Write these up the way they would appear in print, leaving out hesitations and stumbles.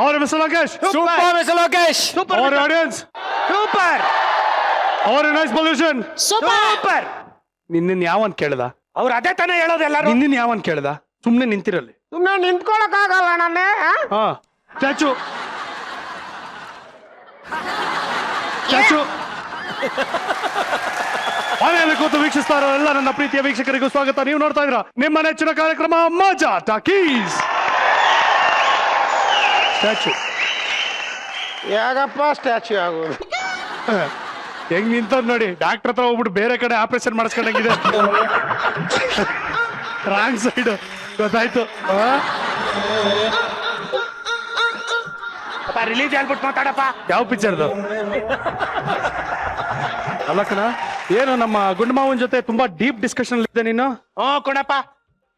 Our Mr. Lokesh. Super, Mr. Lokesh. Super, Our Mr. audience. Super. Our noise pollution. Super. ನಿನ್ನ ಯಾವನ್ ಕೇಳ್ದ? ಅವ್ರು ಅದೇ ತಾನೇ ಹೇಳೋದು ಎಲ್ಲರೂ. ನಿನ್ನ ಯಾವನ್ ಕೇಳ್ದ? ಸುಮ್ನೆ ನಿಂತಿರಲಿ. ಸುಮ್ನೆ ನಿಂತ್ಕೊಳಕ್ ಆಗಲ್ಲ ನಾನೇ. ಹಾ ಸ್ಟ್ಯಾಚು ಮನೆಯಲ್ಲಿ ಕೂತು ವೀಕ್ಷಿಸ್ತಾ ಇರೋ ಎಲ್ಲ ನನ್ನ ಪ್ರೀತಿಯ ವೀಕ್ಷಕರಿಗೂ ಸ್ವಾಗತ. ನೀವು ನೋಡ್ತಾ ಇದ್ರ ನಿಮ್ಮ ನೆಚ್ಚಿನ ಕಾರ್ಯಕ್ರಮ ಮಜಾ ಟಾಕೀಸ್. ಸ್ಟ್ಯಾಚು ಯಾಗಪ್ಪ ಸ್ಟ್ಯಾಚ್ಯೂ ಆಗೋದು? ಹೆಂಗ್ ನಿಂತದ್ ನೋಡಿ. ಡಾಕ್ಟರ್ ಹತ್ರ ಹೋಗ್ಬಿಟ್ಟು ಬೇರೆ ಕಡೆ ಆಪರೇಷನ್ ಮಾಡಿಸ್ಕೊಂಡಂಗಿದೆ. ರಾಂಗ್ ಸೈಡ್ ಗೊತ್ತಾಯ್ತು. ರಿಲೀಸ್ ಹೇಳ್ಬಿಟ್ಟು ಮಾತಾಡಪ್ಪ. ಯಾವ ಪಿಕ್ಚರ್ದು? ಅಲ್ಲಕ್ಕನ ಏನು ನಮ್ಮ ಗುಂಡಮಾವನ್ ಜೊತೆ ತುಂಬಾ ಡೀಪ್ ಡಿಸ್ಕಷನ್ ಇದ್ದೆ ನೀನು? ಕೊಡಪ್ಪ.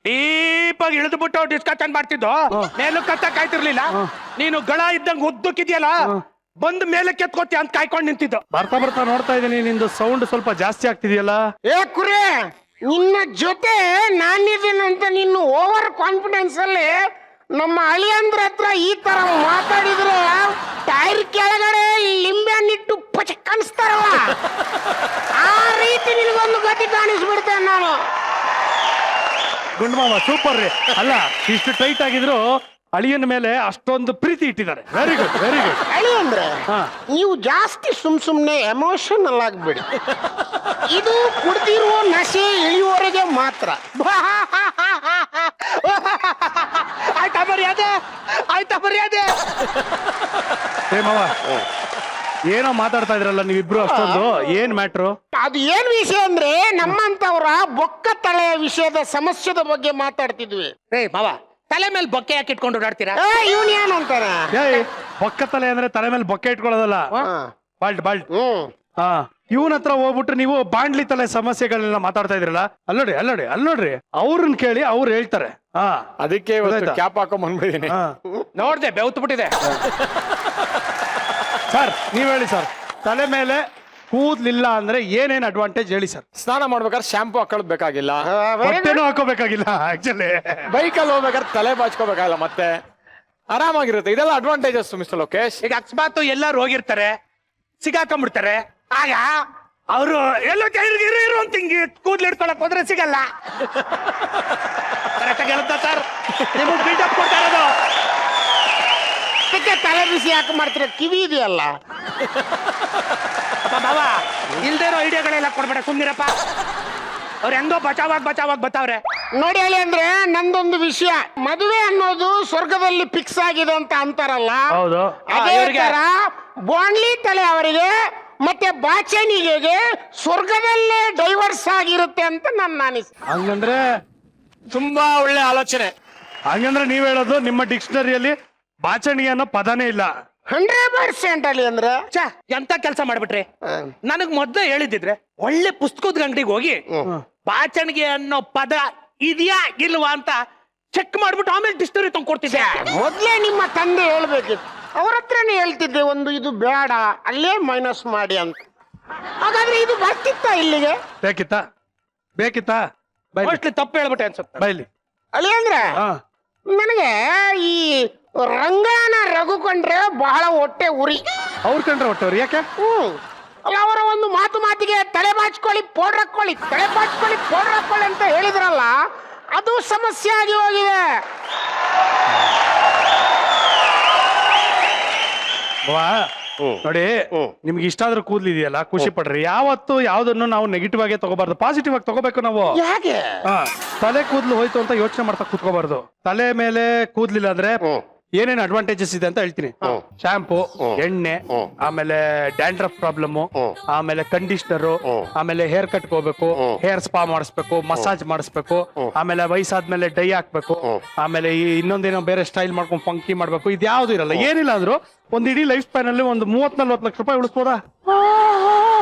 ಡೀಪ್ ಆಗಿ ಇಳಿದು ಬಿಟ್ಟು ಡಿಸ್ಕಷನ್ ಮಾಡ್ತಿದ್ದು. ಮೇಲು ಕತ್ತ ಕಾಯ್ತಿರ್ಲಿಲ್ಲ. ನೀನು ಗಳ ಇದ್ದಂಗ ಉದ್ದಕ್ಕಿದ್ಯಲ್ಲ, ಬಂದ್ ಮೇಲೆ ಕೆತ್ಕೋತಿ ಅಂತ ಕಾಯ್ಕೊಂಡು ನಿಂತಿದ್ದು. ಬರ್ತಾ ಬರ್ತಾ ನೋಡ್ತಾ ಇದ್ದೀನಿ ನಿಂದು ಸೌಂಡ್ ಸ್ವಲ್ಪ ಜಾಸ್ತಿ ಆಗ್ತಿದೆಯಲ್ಲ. ಏ ಕುರಿ, ನಿನ್ನ ಜೊತೆ ನಾನಿದ್ದೀನಂತ ನಿನ್ನ ಓವರ್ ಕಾನ್ಫಿಡೆನ್ಸ್ ಅಲ್ಲಿ ನಮ್ಮ ಅಳಿಯಂದ್ರ ಹತ್ರ ಈ ತರ ಮಾತಾಡಿದ್ರೆ ಟೈರ್ ಕೆಳಗಡೆ ಲಿಂಬೆ ಹಣ್ಣಿಟ್ಟು ಪಚಕ್ ಅನ್ಸ್ತಾರಲ್ಲ, ಆ ರೀತಿ ನಿನಗೊಂದು ಗತಿ ಕಾಣಿಸ್ಬಿಡ್ತೇನೆ ನಾನು. ಗುಂಡಮಾವ ಸೂಪರ್ ರೀ. ಅಲ್ಲ, ಇಷ್ಟು ಟೈಟ್ ಆಗಿದ್ರು ಅಳಿಯನ ಮೇಲೆ ಅಷ್ಟೊಂದು ಪ್ರೀತಿ ಇಟ್ಟಿದ್ದಾರೆ. Very good, very good. ಅಳಿಯಂದ್ರೆ ನೀವು ಜಾಸ್ತಿ ಸುಮ್ನೆ ಎಮೋಷನಲ್ ಆಗ್ಬೇಡಿ. ಇದು ಕುಡ್ದಿರುವ ನಶೆ ಇಳಿಯುವವರೆಗೆ ಮಾತ್ರ. ಆಯ್ತಾ ಮರ್ಯಾದೆ, ಆಯ್ತಾ ಮರ್ಯಾದೆ. ಏ ಮಾವ, ಏನೋ ಮಾತಾಡ್ತಾ ಇದ್ರಲ್ಲ ನೀವಿಬ್ರು ಅಷ್ಟೊಂದು, ಏನ್ ಮ್ಯಾಟ್ರು? ಅದು ಏನ್ ವಿಷಯ ಅಂದ್ರೆ, ನಮ್ಮಂತವ್ರ ಬೊಕ್ಕ ತಲೆಯ ವಿಷಯದ ಸಮಸ್ಯೆದ ಬಗ್ಗೆ ಮಾತಾಡ್ತಿದ್ವಿ. ಏ ಮಾವ, ತಲೆ ಮೇಲೆ ಬೊಕ್ಕೆ ಯಾಕೆ ಇಟ್ಕೊಂಡು ಓಡಾಡ್ತೀರಾ? ಯೂನಿಯನ್ ಅಂತಾರ. ಬೊಕ್ಕ ತಲೆ ಅಂದ್ರೆ ತಲೆ ಮೇಲೆ ಬೊಕ್ಕೆ ಇಟ್ಕೊಳ್ಳೋದಲ್ಲ, ಬಾಲ್ಟ್ ಬಾಲ್ಟ್. ಹಾ, ಇವನ್ ಹತ್ರ ಹೋಗ್ಬಿಟ್ಟು ನೀವು ಬಾಂಡ್ಲಿ ತಲೆ ಸಮಸ್ಯೆಗಳನ್ನ ಮಾತಾಡ್ತಾ ಇದ್ರಲ್ಲ. ಅಲ್ಲೋಡಿ ಅಲ್ಲೋಡಿ ಅಲ್ಲೋಡ್ರಿ, ಅವ್ರನ್ನ ಕೇಳಿ ಅವ್ರು ಹೇಳ್ತಾರೆ. ಹಾ, ಅದಕ್ಕೆ ಕ್ಯಾಪ್ ಹಾಕೊಂಡ್ ಬಂದ್ಬಿಟ್ಟಿನಿ. ನೋಡ್ದೆ ಬೆವ್ತು ಬಿಟ್ಟಿದೆ. ಸರ್ ನೀವ್ ಹೇಳಿ ಸರ್, ತಲೆ ಮೇಲೆ ಕೂದ್ಲಿಲ್ಲ ಅಂದ್ರೆ ಏನೇನ್ ಅಡ್ವಾಂಟೇಜ್ ಹೇಳಿ ಸರ್? ಸ್ನಾನ ಮಾಡ್ಬೇಕಾದ್ರೆ ಶಾಂಪೂ ಹಾಕೊಳ್ಳೋದ್ ಬೇಕಾಗಿಲ್ಲ, ಬಟ್ಟೆನೂ ಹಾಕೋಬೇಕಾಗಿಲ್ಲ. ಆಕ್ಚುಲಿ ಬೈಕಲ್ಲಿ ಹೋಗ್ಬೇಕಾದ್ರೆ ತಲೆ ಬಾಚ್ಕೋಬೇಕಾಗಿಲ್ಲ, ಮತ್ತೆ ಆರಾಮಾಗಿರುತ್ತೆ. ಇದೆಲ್ಲ ಅಡ್ವಾಂಟೇಜಸ್ ಮಿಸ್ಟರ್ ಲೋಕೇಶ್. ಈಗ ಅಕಸ್ಮಾತ್ ಎಲ್ಲಾರು ಹೋಗಿರ್ತಾರೆ, ಸಿಗಾಕೊಂಡ್ಬಿಡ್ತಾರೆ. ಆಗ ಅವರು ಎಲ್ಲೋ ಇರು ಅಂತ ಹಿಂಗೆ ಕೂದ್ಲಿಡ್ಕೊಳಕ್ ಹೋದ್ರೆ ಸಿಗಲ್ಲ. ಕರೆಕ್ಟಾಗಿ ಹೇಳುತ್ತಾ ಸರ್? ನಿಮಗೆ ಬಿಲ್ಡಪ್ ಕೊಡ್ತಾ ಇರೋದು. ತಲೆ ಬಿಸಿ ಯಾಕೆ ಮಾಡ್ತೀರ? ಕಿವಿ ಇದೆಯಲ್ಲ. ಅಪ್ಪ ಬಾವ, ಇಲ್ದೇರೋ ಐಡಿಯಾಗಳೆಲ್ಲ ಕೊಡ್ಬೇಡ, ಸುಮ್ನಿರಪ್ಪ. ಅವ್ರು ಹೆಂಗೋ ಬಚಾವಾಗ ಬತ್ತಾವ್ರೆ. ನೋಡಿ ಹೇಳಿ ಅಂದ್ರೆ, ನಂದೊಂದು ವಿಷಯ. ಮದುವೆ ಅನ್ನೋದು ಸ್ವರ್ಗದಲ್ಲಿ ಫಿಕ್ಸ್ ಆಗಿದೆ ಅಂತ ಅಂತಾರಲ್ಲ, ಹೌದು. ಅದೇ ತರ ಬಾಣ್ಲಿ ತಲೆ ಅವರಿಗೆ ಮತ್ತೆ ಬಾಚಣಿಗೆಗೆ ಸ್ವರ್ಗದಲ್ಲೇ ಡೈವರ್ಸ್ ಆಗಿರುತ್ತೆ ಅಂತ ನನ್ನ ಅನಿಸಿಕೆ. ಹಂಗಂದ್ರೆ ತುಂಬಾ ಒಳ್ಳೆ ಆಲೋಚನೆ. ಹಂಗಂದ್ರೆ ನೀವ್ ಹೇಳೋದು ನಿಮ್ಮ ಡಿಕ್ಷನರಿಯಲ್ಲಿ ಬಾಚಣಿಗೆ ಅನ್ನೋ ಪದನೇ ಇಲ್ಲ. 100% ಅಲ್ಲಿ ಅಂದ್ರೆ ಛಾ, ಎಂತ ಕೆಲಸ ಮಾಡ್ಬಿಟ್ರಿ. ನನಗ್ ಮೊದ್ಲೇ ಹೇಳಿದ್ದಿದ್ರೆ ಒಳ್ಳೆ ಪುಸ್ತಕದ ಅಂಗಡಿಗೆ ಹೋಗಿ ಬಾಚಣಿಗೆ ಅನ್ನೋ ಪದ ಇದೆಯಾ ಇಲ್ವಾ ಅಂತ ಚೆಕ್ ಮಾಡ್ಬಿಟ್ಟು ಆಮೇಲೆ ಡಿಕ್ಷನರಿ ತಂದು ಕೊಡ್ತಿದ್ದೆ. ಮೊದ್ಲೇ ನಿಮ್ಮ ತಂದೆ ಹೇಳ್ಬೇಕಿತ್ತು. ಅವ್ರ ಹತ್ರನೇ ಹೇಳ್ತಿದ್ದೆ, ಒಂದು ಇದು ಬೇಡ, ಅಲ್ಲೇ ಮೈನಸ್ ಮಾಡಿ ಅಂತ. ಹಾಗಾದ್ರೆ ಇದು ಬರ್ತಿತ್ತ ಇಲ್ಲಿಗೆ? ಬೇಕಿತ್ತಾ ಮೋಸ್ಟ್ಲಿ ತಪ್ಪು ಹೇಳ್ಬಿಟ್ಟೆ ಅನ್ಸುತ್ತೆ. ಬೈಲಿ ಅಲ್ಲಿ ಅಂದ್ರೆ ನನಗೆ ಈ ರಂಗಾನ ರಘು ಕಂಡ್ರೆ ಬಹಳ ಹೊಟ್ಟೆ ಉರಿ. ಅವ್ರ ಕಂಡ್ರೆ ಹೊಟ್ಟವ್ರು ಯಾಕೆ? ಅಲ್ಲ, ಅವರ ಒಂದು ಮಾತಿಗೆ ತಲೆ ಬಾಚ್ಕೊಳ್ಳಿ ಪೌಡ್ರ್ ಹಾಕೊಳ್ಳಿ, ತಲೆ ಬಾಚ್ಕೊಳ್ಳಿ ಪೌಡ್ರ್ ಹಾಕೊಳ್ಳಿ ಅಂತ ಹೇಳಿದ್ರಲ್ಲ, ಅದು ಸಮಸ್ಯೆ ಆಗಿ ಹೋಗಿದೆ. ನೋಡಿ, ನಿಮ್ಗೆ ಇಷ್ಟ ಆದ್ರೂ ಕೂದ್ಲಿದೆಯಲ್ಲ, ಖುಷಿ ಪಡ್ರಿ. ಯಾವತ್ತು ಯಾವ್ದನ್ನು ನಾವು ನೆಗೆಟಿವ್ ಆಗಿ ತಗೋಬಾರ್ದು, ಪಾಸಿಟಿವ್ ಆಗಿ ತಗೋಬೇಕು ನಾವು. ಯಾಕೆ? ತಲೆ ಕೂದ್ಲು ಹೋಯ್ತು ಅಂತ ಯೋಚನೆ ಮಾಡ್ತಾ ಕೂತ್ಕೋಬಾರ್ದು. ತಲೆ ಮೇಲೆ ಕೂದ್ಲಿಲ್ಲ ಅಂದ್ರೆ ಏನೇನು ಅಡ್ವಾಂಟೇಜಸ್ ಇದೆ ಅಂತ ಹೇಳ್ತೀನಿ. ಶಾಂಪೂ, ಎಣ್ಣೆ, ಆಮೇಲೆ ಡ್ಯಾಂಡ್ರಫ್ ಪ್ರಾಬ್ಲಮ್, ಆಮೇಲೆ ಕಂಡೀಷನರ್, ಆಮೇಲೆ ಹೇರ್ ಕಟ್ ಹೋಗ್ಬೇಕು, ಹೇರ್ ಸ್ಪಾ ಮಾಡಿಸ್ಬೇಕು, ಮಸಾಜ್ ಮಾಡಿಸ್ಬೇಕು, ಆಮೇಲೆ ವಯಸ್ಸಾದ್ಮೇಲೆ ಡೈ ಹಾಕ್ಬೇಕು, ಆಮೇಲೆ ಇನ್ನೊಂದೇನೋ ಬೇರೆ ಸ್ಟೈಲ್ ಮಾಡ್ಕೊಂಡು ಫಂಕಿ ಮಾಡ್ಬೇಕು. ಇದ್ಯಾವ್ದು ಇರಲ್ಲ. ಏನಿಲ್ಲ ಅಂದ್ರು ಒಂದ್ ಇಡೀ ಲೈಫ್ ಸ್ಪ್ಯಾನ್ ಅಲ್ಲಿ ಒಂದು 30-40 ಲಕ್ಷ ರೂಪಾಯಿ ಉಳಿಸ್ಬೋದಾ?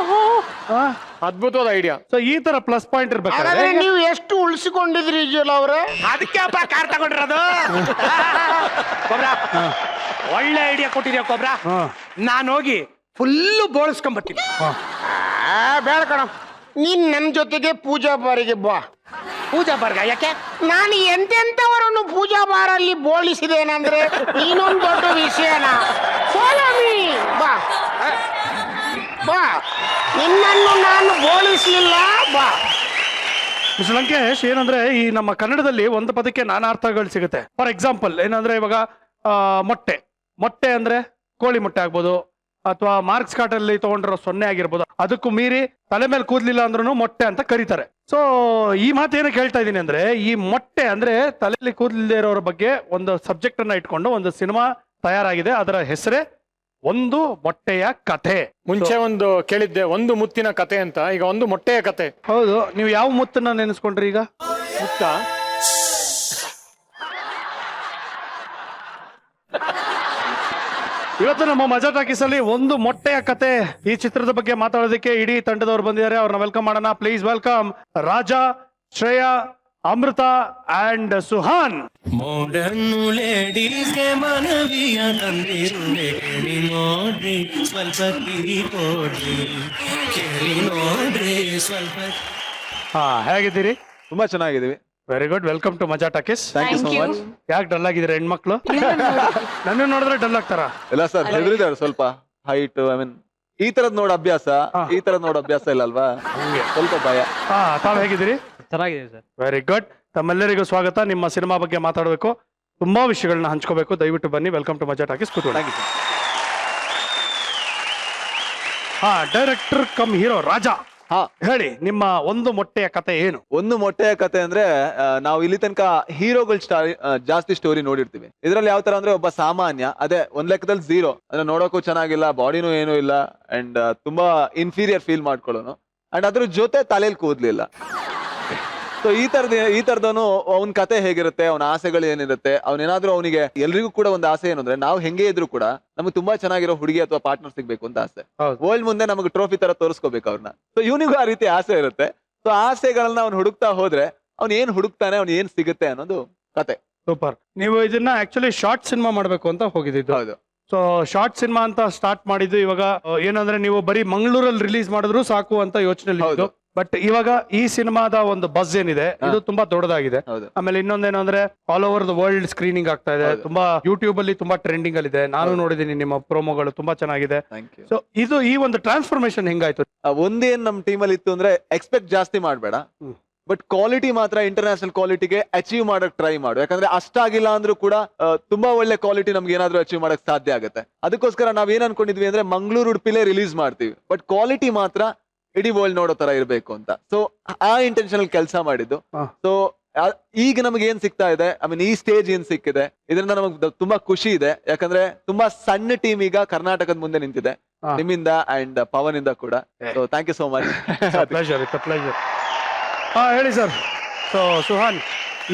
ಅದ್ಭುತವಾದ ಐಡಿಯಾ. ಸೊ ಈ ತರ ಪ್ಲಸ್ ಪಾಯಿಂಟ್ ಇರ್ಬೇಕಾದ್ರೆ ನೀವು ಎಷ್ಟು ಉಳಿಸಿಕೊಂಡಿದ್ರಿ ಜೀಲ್ ಅವ್ರೆ? ಅದಕ್ಕೆ ಅಪ್ಪ ಕಾರ್ ತಗೊಂಡಿರೋದು. ಕೊಬ್ರ, ಒಳ್ಳೆ ಐಡಿಯಾ ಕೊಟ್ಟಿದ್ಯಾ ಕೊಬ್ರ. ನಾನು ಹೋಗಿ ಫುಲ್ಲು ಬೋಳಿಸ್ಕೊಂಡ್ಬರ್ತೀನಿ. ಬೇಡ ಕಣ, ನೀನ್ ನನ್ನ ಜೊತೆಗೆ ಪೂಜಾ ಬಾರಿಗೆ ಬಾ. ಪೂಜಾ ಬರ್ಗ ಯಾಕೆ? ನಾನು ಎಂತೆಂತವರು ನಿನ್ನನ್ನು ಪೂಜಾ ಬಾರಲ್ಲಿ ಬೋಳಿಸಿದೇನಂದ್ರೆ ನೀನೊಂದು ದೊಡ್ಡ ವಿಷಯನ. Follow me. ಬಾ ಬಾ, ನಿನ್ನನ್ನು ನಾನು ಬೋಳಿಸ್ಲಿಲ್ಲ, ಬಾ. ಮಿಸ್ಟರ್ ಲಂಕೇಶ್, ಏನಂದ್ರೆ ಈ ನಮ್ಮ ಕನ್ನಡದಲ್ಲಿ ಒಂದು ಪದಕ್ಕೆ ನಾನಾ ಅರ್ಥಗಳು ಸಿಗುತ್ತೆ. ಫಾರ್ ಎಕ್ಸಾಂಪಲ್ ಏನಂದ್ರೆ ಇವಾಗ ಮೊಟ್ಟೆ ಮೊಟ್ಟೆ ಅಂದ್ರೆ ಕೋಳಿ ಮೊಟ್ಟೆ ಆಗ್ಬೋದು, ಅಥವಾ ಮಾರ್ಕ್ಸ್ ಕಾರ್ಡ್ ಅಲ್ಲಿ ತಗೊಂಡಿರೋ 0 ಆಗಿರ್ಬೋದು. ಅದಕ್ಕೂ ಮೀರಿ ತಲೆ ಮೇಲೆ ಕೂದ್ಲಿಲ್ಲ ಅಂದ್ರೂ ಮೊಟ್ಟೆ ಅಂತ ಕರೀತಾರೆ. ಸೊ ಈ ಮಾತು ಏನಕ್ಕೆ ಹೇಳ್ತಾ ಇದೀನಿ ಅಂದ್ರೆ, ಈ ಮೊಟ್ಟೆ ಅಂದ್ರೆ ತಲೆಯಲ್ಲಿ ಕೂದಲಿಲ್ಲದೆ ಇರೋರ ಬಗ್ಗೆ ಒಂದು ಸಬ್ಜೆಕ್ಟ್ ಅನ್ನ ಇಟ್ಕೊಂಡು ಒಂದು ಸಿನಿಮಾ ತಯಾರಾಗಿದೆ. ಅದರ ಹೆಸರೇ ಒಂದು ಮೊಟ್ಟೆಯ ಕಥೆ. ಮುಂಚೆ ಒಂದು ಕೇಳಿದ್ದೆ, ಒಂದು ಮುತ್ತಿನ ಕತೆ ಅಂತ, ಈಗ ಒಂದು ಮೊಟ್ಟೆಯ ಕತೆ. ಹೌದು, ನೀವು ಯಾವ ಮುತ್ತನ್ನ ನೆನೆಸ್ಕೊಂಡ್ರಿ ಈಗ? ಮುತ್ತ ಇವತ್ತು ನಮ್ಮ ಮಜಾ ಟಾಕೀಸ್ ಅಲ್ಲಿ ಒಂದು ಮೊಟ್ಟೆಯ ಕತೆ ಈ ಚಿತ್ರದ ಬಗ್ಗೆ ಮಾತಾಡೋದಕ್ಕೆ ಇಡೀ ತಂಡದವರು ಬಂದಿದ್ದಾರೆ. ಅವ್ರನ್ನ ವೆಲ್ಕಮ್ ಮಾಡೋಣ. Please welcome Raja, Shreya, Amrita and Suhan. Modern ಲೇಡೀಸ್ಗೆ ಮನವಿಯ ತಂದಿರುವೆ, ಕೇಳಿ ನೋಡ್ರಿ ಸ್ವಲ್ಪ ಕಿರಿ ಕೊಡ್ರಿ, ಕೇಳಿ ನೋಡ್ರಿ ಸ್ವಲ್ಪ. ಹಾ, ಹೇಗಿದ್ದೀರಿ? ತುಂಬಾ ಚೆನ್ನಾಗಿದ್ದೀವಿ. Very good. Welcome to Majaa Talkies. Thank you so much. ಯಾಕೆ ಡಲ್ ಆಗಿದ್ರೆ ಹೆಣ್ಮಕ್ಳು? ನನ್ನ ನೋಡಿದ್ರೆ ಡಲ್ ಆಗ್ತಾರ? ಇಲ್ಲ ಸರ್, ಹೆದರಿದ್ದಾರೆ ಸ್ವಲ್ಪ. ಹೈಟ್, ಐ ಮೀನ್ ಈ ತರದ್ ನೋಡ ಅಭ್ಯಾಸ, ಈ ತರದ್ ನೋಡ ಅಭ್ಯಾಸ ಇಲ್ಲ ಅಲ್ವಾ, ಸ್ವಲ್ಪ ಭಯ. ಹಾ, ತಾವ್ ಹೇಗಿದ್ದೀರಿ? ಚೆನ್ನಾಗಿದೆ ಸರ್. Very good. ತಮ್ಮೆಲ್ಲರಿಗೂ ಸ್ವಾಗತ. ನಿಮ್ಮ ಸಿನಿಮಾ ಬಗ್ಗೆ ಮಾತಾಡಬೇಕು, ತುಂಬಾ ವಿಷಯಗಳನ್ನ ಹಂಚ್ಕೋಬೇಕು. ದಯವಿಟ್ಟು ಬನ್ನಿ. Welcome to Majaa talkies. ಕೂತ್ಕೊಳ್ಳಿ. ಹಾ, ಡೈರೆಕ್ಟರ್ ಕಮ್ ಹೀರೋ ರಾಜಾ, ಹಾ, ಹೇಳಿ ನಿಮ್ಮ ಒಂದು ಮೊಟ್ಟೆಯ ಕತೆ ಏನು? ಒಂದು ಮೊಟ್ಟೆಯ ಕತೆ ಅಂದ್ರೆ ನಾವು ಇಲ್ಲಿ ತನಕ ಹೀರೋಗಳ ಜಾಸ್ತಿ ಸ್ಟೋರಿ ನೋಡಿರ್ತೀವಿ. ಇದ್ರಲ್ಲಿ ಯಾವ ತರ ಅಂದ್ರೆ ಒಬ್ಬ ಸಾಮಾನ್ಯ, ಅದೇ ಒಂದ್ ಲೆಕ್ಕದಲ್ಲಿ 0 ಅಂದ್ರೆ ನೋಡೋಕ್ಕೂ ಚೆನ್ನಾಗಿಲ್ಲ, ಬಾಡಿನೂ ಏನೂ ಇಲ್ಲ, ಅಂಡ್ ತುಂಬಾ ಇನ್ಫೀರಿಯರ್ ಫೀಲ್ ಮಾಡ್ಕೊಳ್ಳೋನು, ಅಂಡ್ ಅದ್ರ ಜೊತೆ ತಲೆಯಲ್ಲಿ ಕೂದ್ಲಿಲ್ಲ. ಸೊ ಈ ತರದವನು ಅವ್ನ ಕತೆ ಹೇಗಿರುತ್ತೆ, ಅವನ ಆಸೆಗಳು ಏನಿರುತ್ತೆ, ಅವನೇನಾದ್ರೂ ಅವನಿಗೆ ಎಲ್ರಿಗೂ ಕೂಡ ಒಂದು ಆಸೆ ಏನು ಅಂದ್ರೆ, ನಾವು ಹೆಂಗೆ ಇದ್ರು ಕೂಡ ನಮ್ಗೆ ತುಂಬಾ ಚೆನ್ನಾಗಿರೋ ಹುಡುಗಿ ಅಥವಾ ಪಾರ್ಟ್ನರ್ ಸಿಗ್ಬೇಕು ಅಂತ ಆಸೆ. ವರ್ಲ್ಡ್ ಮುಂದೆ ನಮಗೆ ಟ್ರೋಫಿ ತರ ತೋರಿಸ್ಕೋಬೇಕು ಅವ್ರನ್ನ. ಸೊ ಇವನಿಗೂ ಆ ರೀತಿ ಆಸೆ ಇರುತ್ತೆ. ಸೊ ಆಸೆಗಳನ್ನ ಅವ್ನು ಹುಡುಕ್ತಾ ಹೋದ್ರೆ ಅವ್ನು ಏನ್ ಹುಡುಕ್ತಾನೆ, ಅವ್ನು ಏನ್ ಸಿಗುತ್ತೆ ಅನ್ನೋದು ಕತೆ. ಸೂಪರ್. ನೀವು ಇದನ್ನ ಆಕ್ಚುಲಿ ಶಾರ್ಟ್ ಸಿನಿಮಾ ಮಾಡ್ಬೇಕು ಅಂತ ಹೋಗಿದ್ದು. ಹೌದು. ಸೊ ಶಾರ್ಟ್ ಸಿನಿಮಾ ಅಂತ ಸ್ಟಾರ್ಟ್ ಮಾಡಿದ್ದು. ಇವಾಗ ಏನಂದ್ರೆ ನೀವು ಬರೀ ಮಂಗಳೂರಲ್ಲಿ ರಿಲೀಸ್ ಮಾಡಿದ್ರು ಸಾಕು ಅಂತ ಯೋಚನೆ ಇತ್ತು. ಬಟ್ ಇವಾಗ ಈ ಸಿನಿಮಾದ ಒಂದು ಬಸ್ ಏನಿದೆ, ಇದು ತುಂಬಾ ದೊಡ್ಡದಾಗಿದೆ. ಆಮೇಲೆ ಇನ್ನೊಂದೇನು ಅಂದ್ರೆ all over the world screening ಆಗ್ತಾ ಇದೆ. ತುಂಬಾ ಯೂಟ್ಯೂಬ್ ಅಲ್ಲಿ ತುಂಬಾ ಟ್ರೆಂಡಿಂಗ್ ಅಲ್ಲಿ ಇದೆ. ನಾನು ನೋಡಿದೀನಿ, ನಿಮ್ಮ ಪ್ರೋಮೋಗಳು ತುಂಬಾ ಚೆನ್ನಾಗಿದೆ. ಸೊ ಇದು ಈ ಒಂದು ಟ್ರಾನ್ಸ್ಫಾರ್ಮೇಶನ್ ಹೆಂಗಾಯ್ತು? ಒಂದೇನ್ ನಮ್ ಟೀಮ್ ಅಲ್ಲಿ ಇತ್ತು ಅಂದ್ರೆ, ಎಕ್ಸ್ಪೆಕ್ಟ್ ಜಾಸ್ತಿ ಮಾಡ್ಬೇಡ, ಬಟ್ ಕ್ವಾಲಿಟಿ ಮಾತ್ರ ಇಂಟರ್ನ್ಯಾಷನಲ್ ಕ್ವಾಲಿಟಿಗೆ ಅಚೀವ್ ಮಾಡಕ್ ಟ್ರೈ ಮಾಡು. ಯಾಕಂದ್ರೆ ಅಷ್ಟಾಗಿಲ್ಲ ಅಂದ್ರೂ ಕೂಡ ತುಂಬಾ ಒಳ್ಳೆ ಕ್ವಾಲಿಟಿ ನಮ್ಗೆ ಏನಾದ್ರೂ ಅಚೀವ್ ಮಾಡಕ್ ಸಾಧ್ಯ ಆಗುತ್ತೆ. ಅದಕ್ಕೋಸ್ಕರ ನಾವ್ ಏನ್ ಅನ್ಕೊಂಡಿದ್ವಿ ಅಂದ್ರೆ, ಮಂಗಳೂರು ಉಡುಪಿಲೇ ರಿಲೀಸ್ ಮಾಡ್ತೀವಿ, ಬಟ್ ಕ್ವಾಲಿಟಿ ಮಾತ್ರ ಇಡೀ ವರ್ಲ್ಡ್ ನೋಡೋ ತರ ಇರ್ಬೇಕು ಅಂತ. ಸೊ ಆ ಇಂಟೆನ್ಷನ್ ಕೆಲಸ ಮಾಡಿದ್ದು. ಸೊ ಈಗ ನಮ್ಗೆ ಏನ್ ಸಿಗ್ತಾ ಇದೆ, ಐ ಮೀನ್ ಈ ಸ್ಟೇಜ್ ಏನ್ ಸಿಕ್ಕಿದೆ, ಇದರಿಂದ ನಮಗ್ ತುಂಬಾ ಖುಷಿ ಇದೆ. ಯಾಕಂದ್ರೆ ತುಂಬಾ ಸಣ್ಣ ಟೀಮ್ ಈಗ ಕರ್ನಾಟಕದ ಮುಂದೆ ನಿಂತಿದೆ, ನಿಮ್ಮಿಂದ ಅಂಡ್ ಪವನ್ ಇಂದ ಕೂಡ. So thank you so much. Pleasure, it's a pleasure. ಹಾ, ಹೇಳಿ ಸರ್. ಸೊ ಸುಹಾನ್,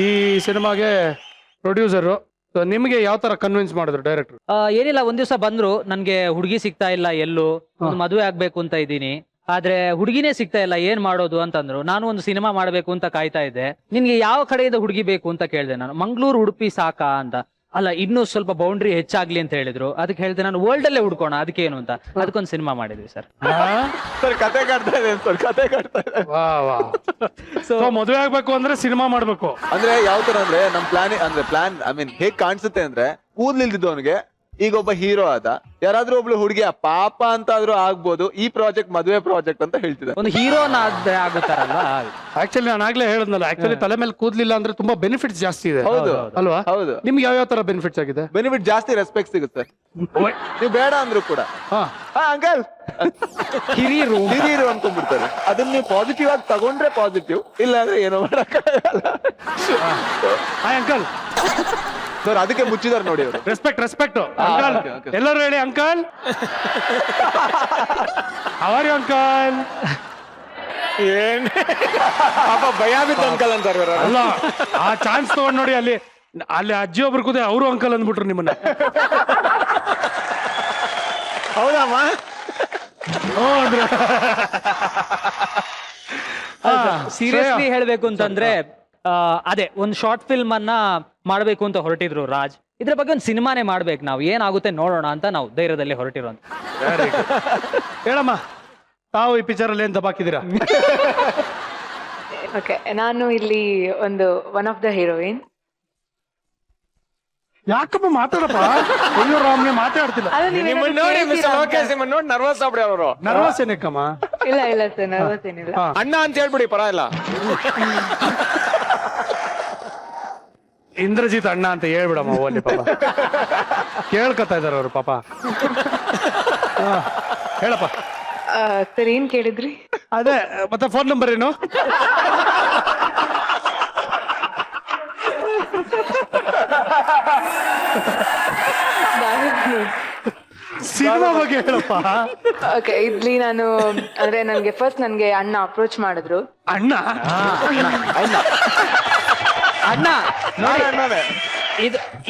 ಈ ಸಿನಿಮಾಗೆ ಪ್ರೊಡ್ಯೂಸರು, ನಿಮ್ಗೆ ಯಾವ ತರ ಕನ್ವಿನ್ಸ್ ಮಾಡಿದ್ರು ಡೈರೆಕ್ಟರ್? ಏನಿಲ್ಲ, ಒಂದ್ ದಿವಸ ಬಂದ್ರು, ನನ್ಗೆ ಹುಡುಗಿ ಸಿಗ್ತಾ ಇಲ್ಲ, ಎಲ್ಲೂ ಒಂದು ಮದುವೆ ಆಗ್ಬೇಕು ಅಂತ ಇದ್ದೀನಿ, ಆದ್ರೆ ಹುಡುಗಿನೇ ಸಿಗ್ತಾ ಇಲ್ಲ, ಏನ್ ಮಾಡೋದು ಅಂತಂದ್ರು. ನಾನು ಒಂದು ಸಿನಿಮಾ ಮಾಡ್ಬೇಕು ಅಂತ ಕಾಯ್ತಾ ಇದ್ದೆ. ನಿನ್ಗೆ ಯಾವ ಕಡೆಯಿಂದ ಹುಡುಗಿ ಬೇಕು ಅಂತ ಕೇಳಿದೆ ನಾನು. ಮಂಗಳೂರು ಉಡುಪಿ ಸಾಕಾ ಅಂತ. ಅಲ್ಲ, ಇನ್ನೂ ಸ್ವಲ್ಪ ಬೌಂಡ್ರಿ ಹೆಚ್ಚಾಗ್ಲಿ ಅಂತ ಹೇಳಿದ್ರು. ಅದಕ್ಕೆ ಹೇಳಿದೆ ನಾನು ವರ್ಲ್ಡ್ ಅಲ್ಲೇ ಹುಡ್ಕೋಣ, ಅದಕ್ಕೇನು ಅಂತ. ಅದಕ್ಕೊಂದು ಸಿನಿಮಾ ಮಾಡಿದ್ವಿ ಸರ್. ಸರ್ ಕತೆ ಕಾಡ್ತಾ ಇದೆ ಸರ್, ಕತೆ ಕಾಡ್ತಾ ಇದೆ. ಸೊ ಮದುವೆ ಆಗ್ಬೇಕು ಅಂದ್ರೆ ಸಿನಿಮಾ ಮಾಡ್ಬೇಕು ಅಂದ್ರೆ ಯಾವ ತರ ಅಂದ್ರೆ, ನಮ್ ಪ್ಲಾನ್ ಐ ಮೀನ್ ಹೇಗ್ ಕಾಣಿಸುತ್ತೆ ಅಂದ್ರೆ, ಕೂದ್ಲಿಲ್ದಿದ್ದವನಿಗೆ ಈಗ ಒಬ್ಬ ಹೀರೋ ಆದ, ಯಾರಾದ್ರೂ ಒಬ್ಳು ಹುಡುಗಿಯ ಪಾಪ ಅಂತ ಆದ್ರೂ ಆಗ್ಬೋದು. ಈ ಪ್ರಾಜೆಕ್ಟ್ ಮದುವೆ ಪ್ರಾಜೆಕ್ಟ್ ಅಂತ ಹೇಳ್ತಿದ್ದೆ. ಒಂದು ಹೀರೋನ ಆಗುತ್ತಾರಲ್ವಾ. ಆಕ್ಚುಲಿ ನಾನು ಆಗ್ಲೇ ಹೇಳದ್ನಲ್ಲ, ಆಕ್ಚುಲಿ ತಲೆ ಮೇಲೆ ಕೂದ್ಲಿಲ್ಲ ಅಂದ್ರೆ ತುಂಬಾ ಬೆನಿಫಿಟ್ಸ್ ಜಾಸ್ತಿ ಇದೆ. ಹೌದು ಅಲ್ವಾ? ಹೌದು. ನಿಮ್ಗೆ ಯಾವ ತರ ಬೆನಿಫಿಟ್ಸ್ ಆಗಿದೆ? ಬೆನಿಫಿಟ್ ಜಾಸ್ತಿ, ರೆಸ್ಪೆಕ್ಟ್ ಸಿಗುತ್ತೆ. ನೀವು ಬೇಡ ಅಂದ್ರು ಕೂಡ ಅಂಕಲ್ ಹಿರಿಯರು ಅನ್ಕೊಂಡ್ಬಿಡ್ತಾರೆ. ಅದನ್ನ ನೀವು ಪಾಸಿಟಿವ್ ಆಗಿ ತಗೊಂಡ್ರೆ ಪಾಸಿಟಿವ್, ಇಲ್ಲ ಅಂದ್ರೆ ಏನೋ ಮಾಡಕ್ಕಾಗಲ್ಲ. ಅಂಕಲ್ ಸರ್ ಅದಕ್ಕೆ ಮುಚ್ಚಿದಾರೆ ನೋಡಿ ಅವರು. Respect uncle. ಎಲ್ಲರೂ ಹೇಳಿ ಅಂಕಲ್. ಅವರಿ ಅಂಕಲ್. ಏನ್ ಪಾಪ ಭಯ ಬಿತ್ತು ಅಂಕಲ್ ಅಂತಾರೆ. ಅಲ್ಲ, ಆ ಚಾನ್ಸ್ ತಗೊಂಡ್ ನೋಡಿ, ಅಲ್ಲಿ ಅಜ್ಜಿ ಒಬ್ರು ಕೂದೆ ಅವರು ಅಂಕಲ್ ಅಂದ್ಬಿಟ್ರು ನಿಮ್ಮನ್ನ. ಹೌದಮ್ಮ. ಸೀರಿಯಸ್ಲಿ ಹೇಳ್ಬೇಕು ಅಂತಂದ್ರೆ, ಅದೇ ಒಂದು ಶಾರ್ಟ್ ಫಿಲ್ಮ್ ಅನ್ನ ಮಾಡ್ಬೇಕು ಅಂತ ಹೊರಟಿದ್ರು ರಾಜ್. ಇದ್ರ ಬಗ್ಗೆ ಒಂದು ಸಿನಿಮಾನೇ ಮಾಡ್ಬೇಕು, ನಾವು ಏನಾಗುತ್ತೆ ನೋಡೋಣ ಅಂತ ನಾವು ಧೈರ್ಯದಲ್ಲಿ ಹೊರಟಿರೋಂತ. ಹೇಳಮ್ಮ, ತಾವು ಈ ಪಿಕ್ಚರ್ ಅಲ್ಲಿ ಏನ್ ದಬಾಕಿದ್ದೀರಾ? ಓಕೆ, ನಾನು ಇಲ್ಲಿ ಒನ್ ಆಫ್ ದ ಹೀರೋಯಿನ್. ಯಾಕಪ್ಪ ಮಾತಾಡಪ್ಪ. ಅಯ್ಯೋ ರಾಮ್ಗೆ ಮಾತಾಡ್ತಿಲ್ಲ. ನಿಮ್ಮನ್ನ ನೋಡಿ ಮಿಸ್ಟರ್ ಲೋಕೇಶ್ ನಿಮ್ಮನ್ನ ನೋಡಿ ನರ್ವಸ್ ಆಗ್ಬಿಡಿ ಅವರು. ನರ್ವಸ್ ಏನಕ್ಕಮ್ಮ? ಇಲ್ಲ ಇಲ್ಲ ಸರ್ ನರ್ವಸ್ ಏನಿಲ್ಲ. ಅಣ್ಣ ಅಂತ ಹೇಳ್ಬಿಡಿ ಪರವಾಗಿಲ್ಲ. ಇಂದ್ರಜಿತ್ ಅಣ್ಣ ಅಂತ ಹೇಳ್ಬಿಡಮ್ಮ ಓಲಿ ಪಾಪ. ಕೇಳ್ಕೊತಾ ಇದಾರ ಅವ್ರು ಪಾಪ. ಹೇಳಪ್ಪ. ಸರ್ ಏನ್ ಕೇಳಿದ್ರಿ? ಅದೇ ಮತ್ತೆ ಫೋನ್ ನಂಬರ್ ಏನು? ಸಿನಿಮಾ ಬಗ್ಗೆ ಹೇಳಪ್ಪ. ಓಕೆ ಇಲ್ಲಿ ನಾನು ಅಂದ್ರೆ ನನ್ಗೆ ಫಸ್ಟ್ ನನ್ಗೆ ಅಣ್ಣ ಅಪ್ರೋಚ್ ಮಾಡಿದ್ರು. ಅಣ್ಣ ಅಣ್ಣ ನೋಡಿ,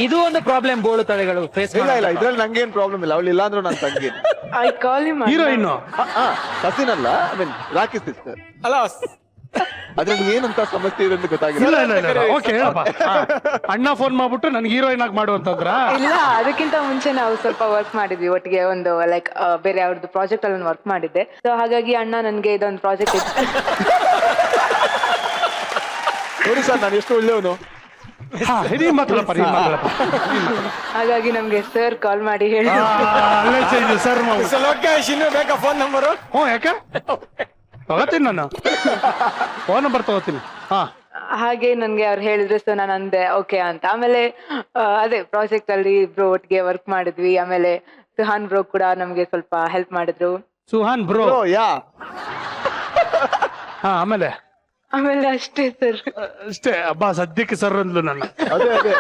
ಇದು ಒಂದು ಪ್ರಾಬ್ಲಮ್ ಬೋಳು ತಲೆಗಳು ಫೇಸ್ ಇಲ್ಲ ಇಲ್ಲ ಇದ್ರಲ್ಲಿ ನಂಗೇನ್ ಪ್ರಾಬ್ಲಮ್ ಇಲ್ಲ. ಅವಳು ಇಲ್ಲ ಅಂದ್ರೂ ನನ್ನ ತಂಗಿ. I call him heroine cousin ಅಲ್ಲ, ಐ ಮೀನ್ ರಾಕಿ ಸಿಸ್ಟರ್. ಅಲ್ಲ ಅದ್ರಲ್ಲಿ ಏನಂತ ಸಮಸ್ಯೆ ಇದೆ ಅಂತ ಗೊತ್ತಾಗಿಲ್ಲ. ಇಲ್ಲ ಇಲ್ಲ ಇಲ್ಲ ಓಕೆ ಹೇಳಪ್ಪ. ಅಣ್ಣ ಫೋನ್ ಮಾಡ್ಬಿಟ್ಟು ನನ್ಗೆ ಹೀರೋಯಿನ್ ಆಗಿ ಮಾಡುವಂತಂದ್ರ? ಇಲ್ಲ, ಅದಕ್ಕಿಂತ ಮುಂಚೆ ನಾವು ಸ್ವಲ್ಪ ವರ್ಕ್ ಮಾಡಿದ್ವಿ ಒಟ್ಟಿಗೆ. ಒಂದು ಲೈಕ್ ಬೇರೆ ಅವ್ರದ್ದು ಪ್ರಾಜೆಕ್ಟ್ ಅಲ್ಲಿ ವರ್ಕ್ ಮಾಡಿದ್ದೆ. ಸೊ ಹಾಗಾಗಿ ಅಣ್ಣ ನನ್ಗೆ ಇದೊಂದು ಪ್ರಾಜೆಕ್ಟ್ ಇತ್ತು. ನೋಡಿ ಸರ್ ನಾನು ಎಷ್ಟು ಒಳ್ಳೆಯವನು. ಹಾಗಾಗಿ ನಮ್ಗೆ ಸರ್ ಕಾಲ್ ಮಾಡಿ ಹೇಳಿ. ಸರ್ ಮಿಸ್ಟರ್ ಲೋಕೇಶ್ ಇನ್ನೂ ಬೇಕಾ ಫೋನ್ ನಂಬರು? ಹ್ಞೂ ಯಾಕೆ ತಗೋತೀನಿ, ನಾನು ಫೋನ್ ನಂಬರ್ ತಗೋತೀನಿ. ಹಾ ಹಾಗೆ ನನ್ಗೆ ಅವ್ರು ಹೇಳಿದ್ರು. ಸೊ ನಾನು ಅಂದೆ ಓಕೆ ಅಂತ. ಆಮೇಲೆ ಅದೇ ಪ್ರಾಜೆಕ್ಟ್ ಅಲ್ಲಿ ಇಬ್ರು ಒಟ್ಟಿಗೆ ವರ್ಕ್ ಮಾಡಿದ್ವಿ. ಆಮೇಲೆ ಸುಹಾನ್ ಬ್ರೋ ಕೂಡ ನಮ್ಗೆ ಸ್ವಲ್ಪ ಹೆಲ್ಪ್ ಮಾಡಿದ್ರು. ಸುಹಾನ್ ಬ್ರೋ. ಯಾ ಹಾ ಆಮೇಲೆ ಅಷ್ಟೇ ಸರ್. ಅಷ್ಟೇ ಹಬ್ಬ. ಸದ್ಯಕ್ಕೆ ಸರ್ ಅಂದ್ಲು ನನ್ನ. ಅದೇ ಅದೇ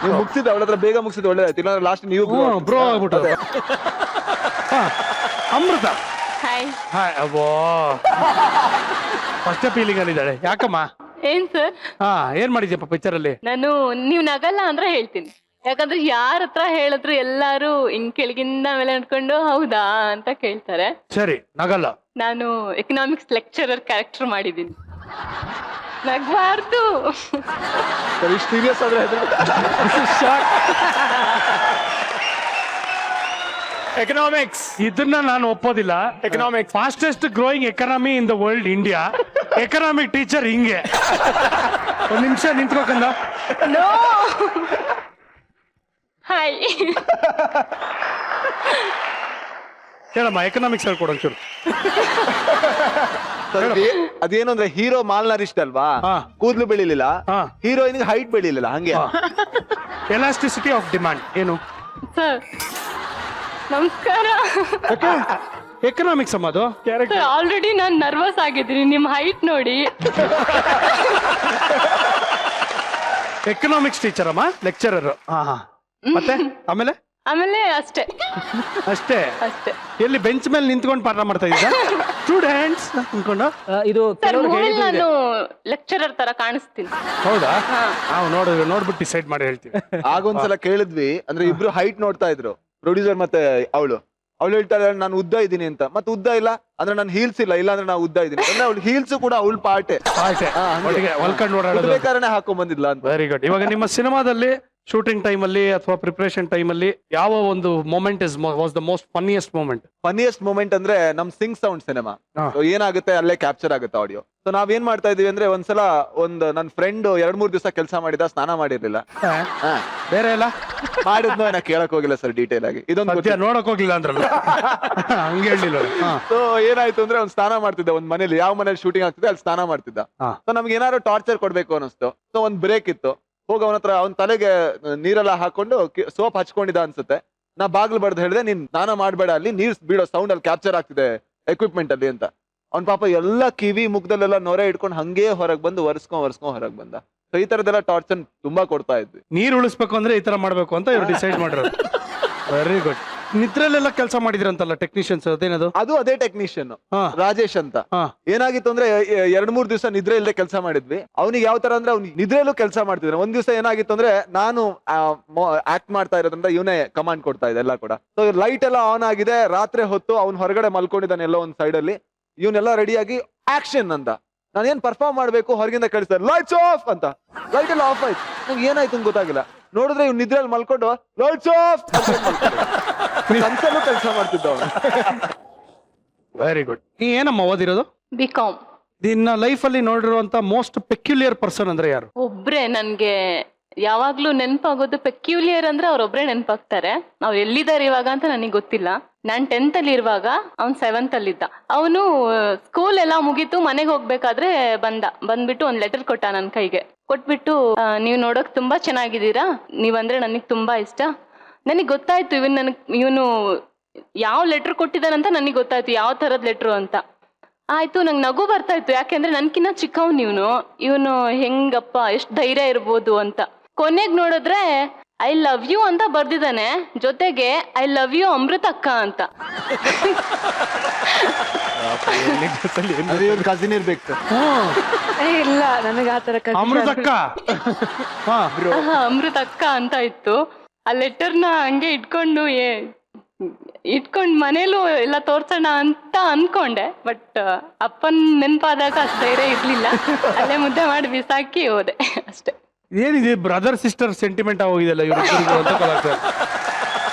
ನೀವು ಮುಗಿಸಿದ ಅವಳ ಹತ್ರ ಬೇಗ ಮುಗಿಸಿದ ಒಳ್ಳೇದಾಯ್ತು. ಇಲ್ಲ ಲಾಸ್ಟ್ ನೀವು ಬ್ರೋ ಆಗ್ಬಿಟ್ಟು. ಹಾ ಅಮೃತ. ಹಾಯ್. ಹಾಯ್ ಅಬ್ಬೋ ಫಸ್ಟ್ ಫೀಲಿಂಗ್ ಅಲ್ಲಿದ್ದಾಳೆ. ಯಾಕಮ್ಮ? ಏನ್ ಸರ್? ಹಾ ಏನ್ ಮಾಡಿದ್ಯಪ್ಪ ಪಿಕ್ಚರ್ ಅಲ್ಲಿ? ನಾನು ನೀವ್ ನಗಲ್ಲ ಅಂದ್ರೆ ಹೇಳ್ತೀನಿ. ಯಾಕಂದ್ರೆ ಯಾರ ಹತ್ರ ಹೇಳಿದ್ರು ಎಲ್ಲಾರು ಹಿಂಗ್ ಕೆಳಗಿಂದ ಮೇಲೆ ನಡ್ಕೊಂಡು ಹೌದಾ ಅಂತ ಕೇಳ್ತಾರೆ. ಸರಿ ನಗಲ್ಲ. ನಾನು ಎಕನಾಮಿಕ್ಸ್ ಲೆಕ್ಚರರ್ ಕ್ಯಾರೆಕ್ಟರ್ ಮಾಡಿದ್ದೀನಿ. ನಗಬಾರ್ದು. ಸೀರಿಯಸ್ ಆದ್ರೆ ಎಕನಾಮಿಕ್ಸ್ ಇದನ್ನ ನಾನು ಒಪ್ಪೋದಿಲ್ಲ. Economics fastest growing economy in the world India. Economic teacher ಹಿಂಗೆ. ಒಂದ್ ನಿಮಿಷ ನಿಂತ್ಕೋಕಂದ. ನೋ. ಹಾಯ್. ಹೇಳಮ್ಮ ಎಕನಾಮಿಕ್ಸ್ ಹೇಳ್ಕೊಡೋಣ ಚೂರು. ಅದೇನು ಅಂದ್ರೆ ಹೀರೋ ಮಾಲ್ನರಿಷ್ಟ ಅಲ್ವಾ, ಹಾ. ಕೂದ್ಲು ಬೆಳಿಲಿಲ್ಲ, ಹಾ. ಹೀರೋಯಿನ್ ಹೈಟ್ ಬೆಳಿಲಿಲ್ಲ, ಹಂಗೆ. ಎಲಾಸ್ಟಿಸಿಟಿ ಆಫ್ ಡಿಮಾಂಡ್ ಏನು? ಸರ್ ನಮಸ್ಕಾರ. ಎಕನಾಮಿಕ್ಸ್ ಅಮ್ಮ ಅದು. ಸರ್ ಆಲ್ರೆಡಿ ನಾನು ನರ್ವಸ್ ಆಗಿದ್ದೀನಿ ನಿಮ್ ಹೈಟ್ ನೋಡಿ. ಎಕನಾಮಿಕ್ಸ್ ಟೀಚರ್ ಅಮ್ಮ, ಲೆಕ್ಚರರ್. ಹಾ ಹಾ ಮತ್ತೆ ಆಮೇಲೆ ಆಮೇಲೆ ಅಷ್ಟೇ ಅಷ್ಟೇ. ಅಷ್ಟೇ. ಎಲ್ಲಿ ಬೆಂಚ್ ಮೇಲೆ ನಿಂತ್ಕೊಂಡು ಪಾಠ ಮಾಡ್ತಾ ಇದ್ದ ಸ್ಟೂಡೆಂಟ್ಸ್ ಅನ್ಕೊಂಡು? ಇದು ಸರ್ ಕೆಲವ್ರಿಗೆ ಮೂವಿಲಿ ಹೇಳಿದ್ದು ಇದೆ. ನಾನು ಲೆಕ್ಚರರ್ ತರ ಕಾಣಿಸ್ತೀನಿ. ಹೌದಾ? ನಾವು ನೋಡ್ಬಿಟ್ಟು ಡಿಸೈಡ್ ಮಾಡಿ ಹೇಳ್ತೀವಿ. ಆಗೊಂದ್ಸಲ ಕೇಳಿದ್ವಿ, ಅಂದ್ರೆ ಇಬ್ರು ಹೈಟ್ ನೋಡ್ತಾ ಇದ್ರು, ಪ್ರೊಡ್ಯೂಸರ್ ಮತ್ತೆ ಅವಳು ಹೇಳ್ತಾರೆ ನಾನು ಉದ್ದ ಇದ್ದೀನಿ ಅಂತ. ಮತ್ತೆ ಉದ್ದ ಇಲ್ಲ ಅಂದ್ರೆ ನಾನು ಹೀಲ್ಸ್ ಇಲ್ಲ, ಇಲ್ಲ ಅಂದ್ರೆ ನಾವು ಉದ್ದ ಇದ್ದೀನಿ ಅಂದ್ರೆ ಅವ್ಳು ಹೀಲ್ಸ್ ಕೂಡ ಅವಳು ಪಾರ್ಟೆ ಹೊಲ್ಕೊಂಡು ಓಡಾಡೋದು ಬೇಕಾದ್ರೆ ಹಾಕೊಂಡ್ ಬಂದಿಲ್ಲ ಅಂತ. Very good. ಇವಾಗ ನಿಮ್ಮ ಸಿನಿಮಾದಲ್ಲಿ ಶೂಟಿಂಗ್ ಟೈಮ್ ಅಲ್ಲಿ ಅಥವಾ ಪ್ರಿಪರೇಷನ್ ಟೈಮ್ ಅಲ್ಲಿ ಯಾವ ಒಂದು moment was the most funniest moment? Funniest moment ಅಂದ್ರೆ ನಮ್ ಸಿಂಗ್ ಸೌಂಡ್ ಸಿನಿಮಾ. ಏನಾಗುತ್ತೆ ಅಲ್ಲೇ ಕ್ಯಾಪ್ಚರ್ ಆಗುತ್ತೆ ಆಡಿಯೋ. ಸೊ ನಾವೇನ್ ಮಾಡ್ತಾ ಇದೀವಿ ಅಂದ್ರೆ ಒಂದ್ಸಲ ನನ್ ಫ್ರೆಂಡ್ 2-3 ದಿವಸ ಕೆಲಸ ಮಾಡಿದ, ಸ್ನಾನ ಮಾಡಿರ್ಲಿಲ್ಲ. ಬೇರೆ ಎಲ್ಲ ಮಾಡಿದ್ನೋ ಏನೋ ಕೇಳಕ್ ಹೋಗಿಲ್ಲ ಸರ್ ಡೀಟೇಲ್ ಆಗಿ. ಇದೊಂದು ನೋಡಕ್ ಹೋಗ್ಲಿಲ್ಲ ಅಂದ್ರಲ್ಲ, ಹಂಗೆ ಹೇಳಿಲ್ಲ. ಸೊ ಏನಾಯ್ತು ಅಂದ್ರೆ ಅವ್ನು ಸ್ನಾನ ಮಾಡ್ತಿದ್ದ ಒಂದ್ ಮನೇಲಿ, ಯಾವ ಮನೇಲಿ ಶೂಟಿಂಗ್ ಆಗ್ತಿದೆ ಅಲ್ಲಿ ಸ್ನಾನ ಮಾಡ್ತಿದ್ದ. ಸೊ ನಮ್ಗೆ ಏನಾದ್ರು ಟಾರ್ಚರ್ ಕೊಡ್ಬೇಕು ಅನಿಸ್ತು. ಸೊ ಒಂದ್ ಬ್ರೇಕ್ ಇತ್ತು, ಹೋಗ ಅವನ ಹತ್ರ ಅವ್ನ ತಲೆಗೆ ನೀರೆಲ್ಲ ಹಾಕೊಂಡು ಸೋಪ್ ಹಚ್ಕೊಂಡಿದ್ದ ಅನ್ಸುತ್ತೆ. ನಾ ಬಾಗ್ಲು ಬಡ್ದು ಹೇಳಿದೆ, ನೀನ್ ಸ್ನಾನ ಮಾಡ್ಬೇಡ, ಅಲ್ಲಿ ನೀರ್ ಬೀಳೋ ಸೌಂಡ್ ಅಲ್ಲಿ ಕ್ಯಾಪ್ಚರ್ ಆಗ್ತಿದೆ ಎಕ್ವಿಪ್ಮೆಂಟ್ ಅಲ್ಲಿ ಅಂತ. ಅವ್ನ ಪಾಪ ಎಲ್ಲ ಕಿವಿ ಮುಖದಲ್ಲೆಲ್ಲ ನೊರೆ ಇಟ್ಕೊಂಡು ಹಂಗೆ ಹೊರಗ್ ಬಂದು ಒರೆಸ್ಕೊಂಡ್ ಹೊರಗ್ ಬಂದ. ಸೊ ಈ ತರದೆಲ್ಲ ಟಾರ್ಚರ್ ತುಂಬಾ ಕೊಡ್ತಾ ಇದ್ವಿ. ನೀರ್ ಉಳಿಸ್ಬೇಕು ಅಂದ್ರೆ ಈ ತರ ಮಾಡ್ಬೇಕು ಅಂತ ಇವ್ರು ಡಿಸೈಡ್ ಮಾಡಿರೋದು. Very good. ನಿದ್ರೆಲ್ಲೆಲ್ಲ ಕೆಲಸ ಮಾಡಿದ್ರಂತಲ್ಲ ಟೆಕ್ನಿಷಿಯನ್ಸ್, ಅದೇನದು? ಅದು ಅದೇ ಟೆಕ್ನಿಷಿಯನ್ ರಾಜೇಶ್ ಅಂತ. ಹಾ. ಏನಾಗಿತ್ತು ಅಂದ್ರೆ 2-3 ದಿವಸ ನಿದ್ರೆ ಇಲ್ಲದೆ ಕೆಲಸ ಮಾಡಿದ್ವಿ. ಅವ್ನಿಗೆ ಯಾವ ತರ ಅಂದ್ರೆ ಅವ್ನಿಗೆ ನಿದ್ರೆಲ್ಲೂ ಕೆಲಸ ಮಾಡ್ತಿದ್ರೆ. ಒಂದ್ ದಿವಸ ಏನಾಗಿತ್ತು ಅಂದ್ರೆ ನಾನು ಆಕ್ಟ್ ಮಾಡ್ತಾ ಇರೋದ್ರಿಂದ ಇವನೇ ಕಮಾಂಡ್ ಕೊಡ್ತಾ ಇದೆ ಎಲ್ಲ ಕೂಡ. ಸೊ ಲೈಟ್ ಎಲ್ಲ ಆನ್ ಆಗಿದೆ, ರಾತ್ರಿ ಹೊತ್ತು ಅವ್ನು ಹೊರಗಡೆ ಮಲ್ಕೊಂಡಿದ್ದಾನೆ ಎಲ್ಲೋ ಒಂದ್ ಸೈಡ್ ಅಲ್ಲಿ. ಇವನ್ನೆಲ್ಲ ರೆಡಿಯಾಗಿ ಆಕ್ಷನ್ ಅಂತ ನಾನೇನ್ ಪರ್ಫಾರ್ಮ್ ಮಾಡ್ಬೇಕು ಹೊರಗಿಂದ ಕಳಿಸ್ತಾರೆ, ಲೈಟ್ಸ್ ಆಫ್ ಅಂತ. ಲೈಟ್ ಎಲ್ಲ ಆಫ್ ಆಯ್ತು, ನಂಗೆ ಏನಾಯ್ತು ಅಂತ ಗೊತ್ತಾಗಿಲ್ಲ. ನೋಡಿದ್ರೆ ಇವ್ ನಿದ್ರೆಯಲ್ಲಿ ಮಲ್ಕೊಂಡು ಲೈಟ್ಸ್ ಆಫ್ ಕನ್ಸಲ್ಲೂ ಕೆಲಸ ಮಾಡ್ತಿದ್ದ ಅವನು. Very good. ನೀ ಏನಮ್ಮ ಓದಿರೋದು? ಬಿಕಾಮ್. ನಿನ್ನ ಲೈಫ್ ಅಲ್ಲಿ ನೋಡಿರುವಂತ ಮೋಸ್ಟ್ ಪೆಕ್ಯುಲಿಯರ್ ಪರ್ಸನ್ ಅಂದ್ರೆ ಯಾರು? ಒಬ್ರೆ ನನ್ಗೆ ಯಾವಾಗ್ಲೂ ನೆನಪಾಗೋದು ಪೆಕ್ಯುಲಿಯರ್ ಅಂದ್ರೆ ಅವ್ರೊಬ್ರೆ ನೆನಪಾಗ್ತಾರೆ. ನಾವ್ ಎಲ್ಲಿದ್ದಾರೆ ಇವಾಗ ಅಂತ ನನಗೆ ಗೊತ್ತಿಲ್ಲ. ನಾನ್ 10th ಅಲ್ಲಿ ಇರುವಾಗ ಅವ್ನ್ 7th ಅಲ್ಲಿ ಇದ್ದ. ಅವನು ಸ್ಕೂಲ್ ಎಲ್ಲ ಮುಗೀತು, ಮನೆಗೆ ಹೋಗ್ಬೇಕಾದ್ರೆ ಬಂದ್ಬಿಟ್ಟು ಒಂದ್ ಲೆಟರ್ ಕೊಟ್ಟ ನನ್ ಕೈಗೆ. ಕೊಟ್ಬಿಟ್ಟು ನೀವ್ ನೋಡೋಕ್ ತುಂಬಾ ಚೆನ್ನಾಗಿದ್ದೀರಾ, ನೀವಂದ್ರೆ ನನಗ್ ತುಂಬಾ ಇಷ್ಟ. ನನಗ್ ಗೊತ್ತಾಯ್ತು ಇವನು ಯಾವ ಲೆಟರ್ ಕೊಟ್ಟಿದ್ದಾನಂತ ನನಗ್ ಗೊತ್ತಾಯ್ತು, ಯಾವ ತರದ್ ಲೆಟ್ರು ಅಂತ. ಆಯ್ತು, ನಂಗೆ ನಗು ಬರ್ತಾ ಇತ್ತು, ಯಾಕೆಂದ್ರೆ ನನ್ಕಿನ್ನ ಚಿಕ್ಕವನ್ ಇವನು ಹೆಂಗಪ್ಪ ಎಷ್ಟು ಧೈರ್ಯ ಇರ್ಬೋದು ಅಂತ. ಕೊನೆಗ್ ನೋಡಿದ್ರೆ ಐ ಲವ್ ಯು ಅಂತ ಬರ್ದಿದ್ದಾನೆ, ಜೊತೆಗೆ ಐ ಲವ್ ಯು ಅಮೃತ ಅಕ್ಕ ಅಂತ. ಕಸಿನ್ ಇರ್ಬೇಕು. ಇಲ್ಲ ನನಗೆ ಆ ತರ ಅಮೃತ ಅಕ್ಕ. ಅಮೃತ ಅಕ್ಕ ಅಂತ ಇತ್ತು. ಆ ಲೆಟರ್ನ ಹಂಗೆ ಇಟ್ಕೊಂಡ್ ಮನೇಲೂ ಎಲ್ಲ ತೋರ್ಸೋಣ ಅಂತ ಅನ್ಕೊಂಡೆ. ಬಟ್ ಅಪ್ಪನ್ ನೆನ್ಪಾದಾಗ ಅಷ್ಟು ಧೈರ್ಯ ಇರ್ಲಿಲ್ಲ, ಅಲ್ಲೇ ಮುದ್ದೆ ಮಾಡಿ ಬಿಸಾಕಿ ಹೋದೆ ಅಷ್ಟೇ. ಏನಿದೆ ಬ್ರದರ್ ಸಿಸ್ಟರ್ ಸೆಂಟಿಮೆಂಟ್ ಆಗೋಗಿದೆಲ್ಲ ಇವರು ಅಂತ.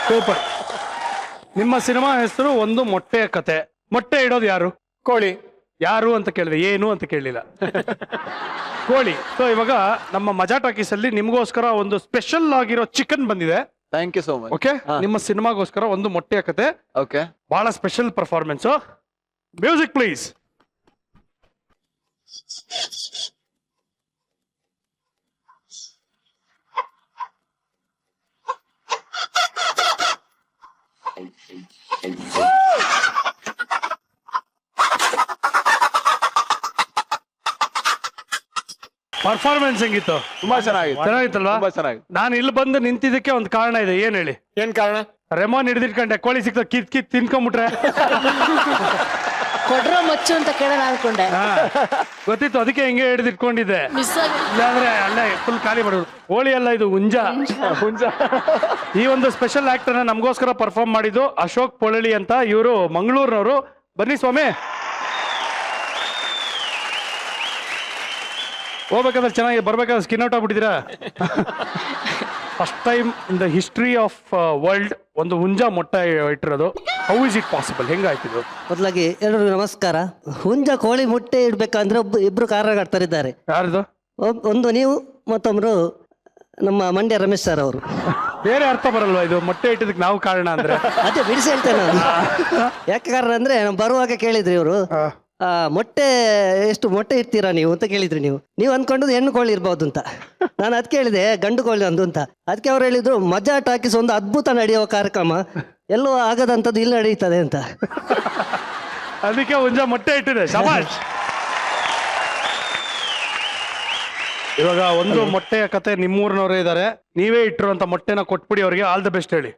ಸೂಪರ್. ನಿಮ್ಮ ಸಿನಿಮಾ ಹೆಸರು ಒಂದು ಮೊಟ್ಟೆಯ ಕತೆ. ಮೊಟ್ಟೆ ಇಡೋದು ಯಾರು? ಕೋಳಿ. ಯಾರು ಅಂತ ಕೇಳಿದೆ, ಏನು ಅಂತ ಕೇಳಲಿಲ್ಲ. ಕೋಳಿ. ಸೊ ಇವಾಗ ನಮ್ಮ ಮಜಾ ಟಾಕೀಸ್ ಅಲ್ಲಿ ನಿಮ್ಗೋಸ್ಕರ ಒಂದು ಸ್ಪೆಷಲ್ ಆಗಿರೋ ಚಿಕನ್ ಬಂದಿದೆ. Thank you so much. Okay, ನಿಮ್ಮ ಸಿನಿಮಾಗೋಸ್ಕರ ಒಂದು ಮೊಟ್ಟೆಯ ಕತೆ. ಓಕೆ, ಬಹಳ special performance. Music please. Performance ಹೆಂಗಿತ್ತು? ತುಂಬಾ ಚೆನ್ನಾಗಿತ್ತು. ಚೆನ್ನಾಗಿತ್ತಲ್ವಾ? ತುಂಬಾ ಚೆನ್ನಾಗಿತ್ತು. ನಾನು ಇಲ್ಲಿ ಬಂದು ನಿಂತಿದ್ದಕ್ಕೆ ಒಂದು ಕಾರಣ ಇದೆ. ಏನ್ ಹೇಳಿ? ಏನ್ ಕಾರಣ? ರೆಮೋನ್ ಹಿಡಿದಿಟ್ಕೊಂಡೆ, ಕೋಳಿ ಸಿಕ್ತ ಕಿತ್ ತಿನ್ಕೊಂಬಿಟ್ರೆ ಕೊಡ್ರ ಮಚ್ಚು ಅಂತ ಕೇಳೋಣ ಅನ್ಕೊಂಡೆ. ಗೊತ್ತಿತ್ತು, ಅದಕ್ಕೆ ಹಿಂಗೆ ಹಿಡಿದಿಟ್ಕೊಂಡಿದ್ದೆ. ಇಲ್ಲಾಂದ್ರೆ ಅಲ್ಲೇ ಫುಲ್ ಖಾಲಿ ಮಾಡೋದು. ಕೋಳಿ ಅಲ್ಲ, ಇದು ಹುಂಜ. ಈ ಒಂದು ಸ್ಪೆಷಲ್ ಆಕ್ಟರ್ ನಮಗೋಸ್ಕರ ಪರ್ಫಾರ್ಮ್ ಮಾಡಿದ್ದು ಅಶೋಕ್ ಪೊಳಲಿ ಅಂತ. ಇವರು ಮಂಗಳೂರಿನವರು. ಬನ್ನಿ ಸ್ವಾಮಿ. ಹೋಗ್ಬೇಕಾದ್ರೆ ಚೆನ್ನಾಗಿ ಬರ್ಬೇಕಾದ್ರೆ ಸ್ಕಿನ್ ಔಟ್ ಆಗ್ಬಿಟ್ಟಿದ್ದೀರಾ. First time in the history of world ಒಂದು ಹುಂಜ ಮೊಟ್ಟೆ ಇಟ್ಟಿರೋದು. How is it possible? ಹೆಂಗಾಯ್ತಿದು? ಮೊದಲಾಗಿ ಎಲ್ಲರಿಗೂ ನಮಸ್ಕಾರ. ಹುಂಜ ಕೋಳಿ ಮೊಟ್ಟೆ ಇಡ್ಬೇಕಂದ್ರೆ ಇಬ್ರು ಕಾರಣಗಾರ್ತಾರಿದ್ದಾರೆ. ಯಾರ್ದು? ಒಂದು ನೀವು, ಮತ್ತೊಬ್ರು ನಮ್ಮ ಮಂಡ್ಯ ರಮೇಶ್ ಸರ್ ಅವರು. ಬೇರೆ ಅರ್ಥ ಬರಲ್ವಾ ಇದು? ಮೊಟ್ಟೆ ಇಟ್ಟಿದ್ದಕ್ಕೆ ನಾವು ಕಾರಣ ಅಂದ್ರೆ? ಅದೇ ಬಿಡಿಸಿ ಹೇಳ್ತೇನೆ ನಾನು. ಯಾಕೆ ಕಾರಣ ಅಂದ್ರೆ ಬರುವಾಗ ಕೇಳಿದ್ರಿ ಇವರು, ಮೊಟ್ಟೆ ಎಷ್ಟು ಮೊಟ್ಟೆ ಇರ್ತೀರಾ ನೀವು ಅಂತ ಕೇಳಿದ್ರಿ. ನೀವು ಅನ್ಕೊಂಡದ್ದು ಹೆಣ್ಣು ಕೋಳಿ ಇರ್ಬೋದು ಅಂತ. ನಾನು ಅದ್ ಕೇಳಿದೆ ಗಂಡು ಕೋಳಿ ಅಂದು ಅಂತ. ಅದಕ್ಕೆ ಅವ್ರು ಹೇಳಿದ್ರು ಮಜಾ ಟಾಕೀಸ್ ಒಂದು ಅದ್ಭುತ ನಡೆಯುವ ಕಾರ್ಯಕ್ರಮ, ಎಲ್ಲೋ ಆಗದಂಥದ್ದು ಇಲ್ಲಿ ನಡೆಯುತ್ತದೆ ಅಂತ. ಅದಕ್ಕೆ ಹುಂಜ ಮೊಟ್ಟೆ ಇಟ್ಟಿದೆ. ಶಬಾಷ್. ಇವಾಗ ಒಂದು ಮೊಟ್ಟೆಯ ಕತೆ ನಿಮ್ಮೂರಿನವರೇ ಇದ್ದಾರೆ. ನೀವೇ ಇಟ್ಟಿರುವಂತ ಮೊಟ್ಟೆನ ಕೊಟ್ಬಿಡಿ ಅವರಿಗೆ. ಆಲ್ ದ ಬೆಸ್ಟ್ ಹೇಳಿ.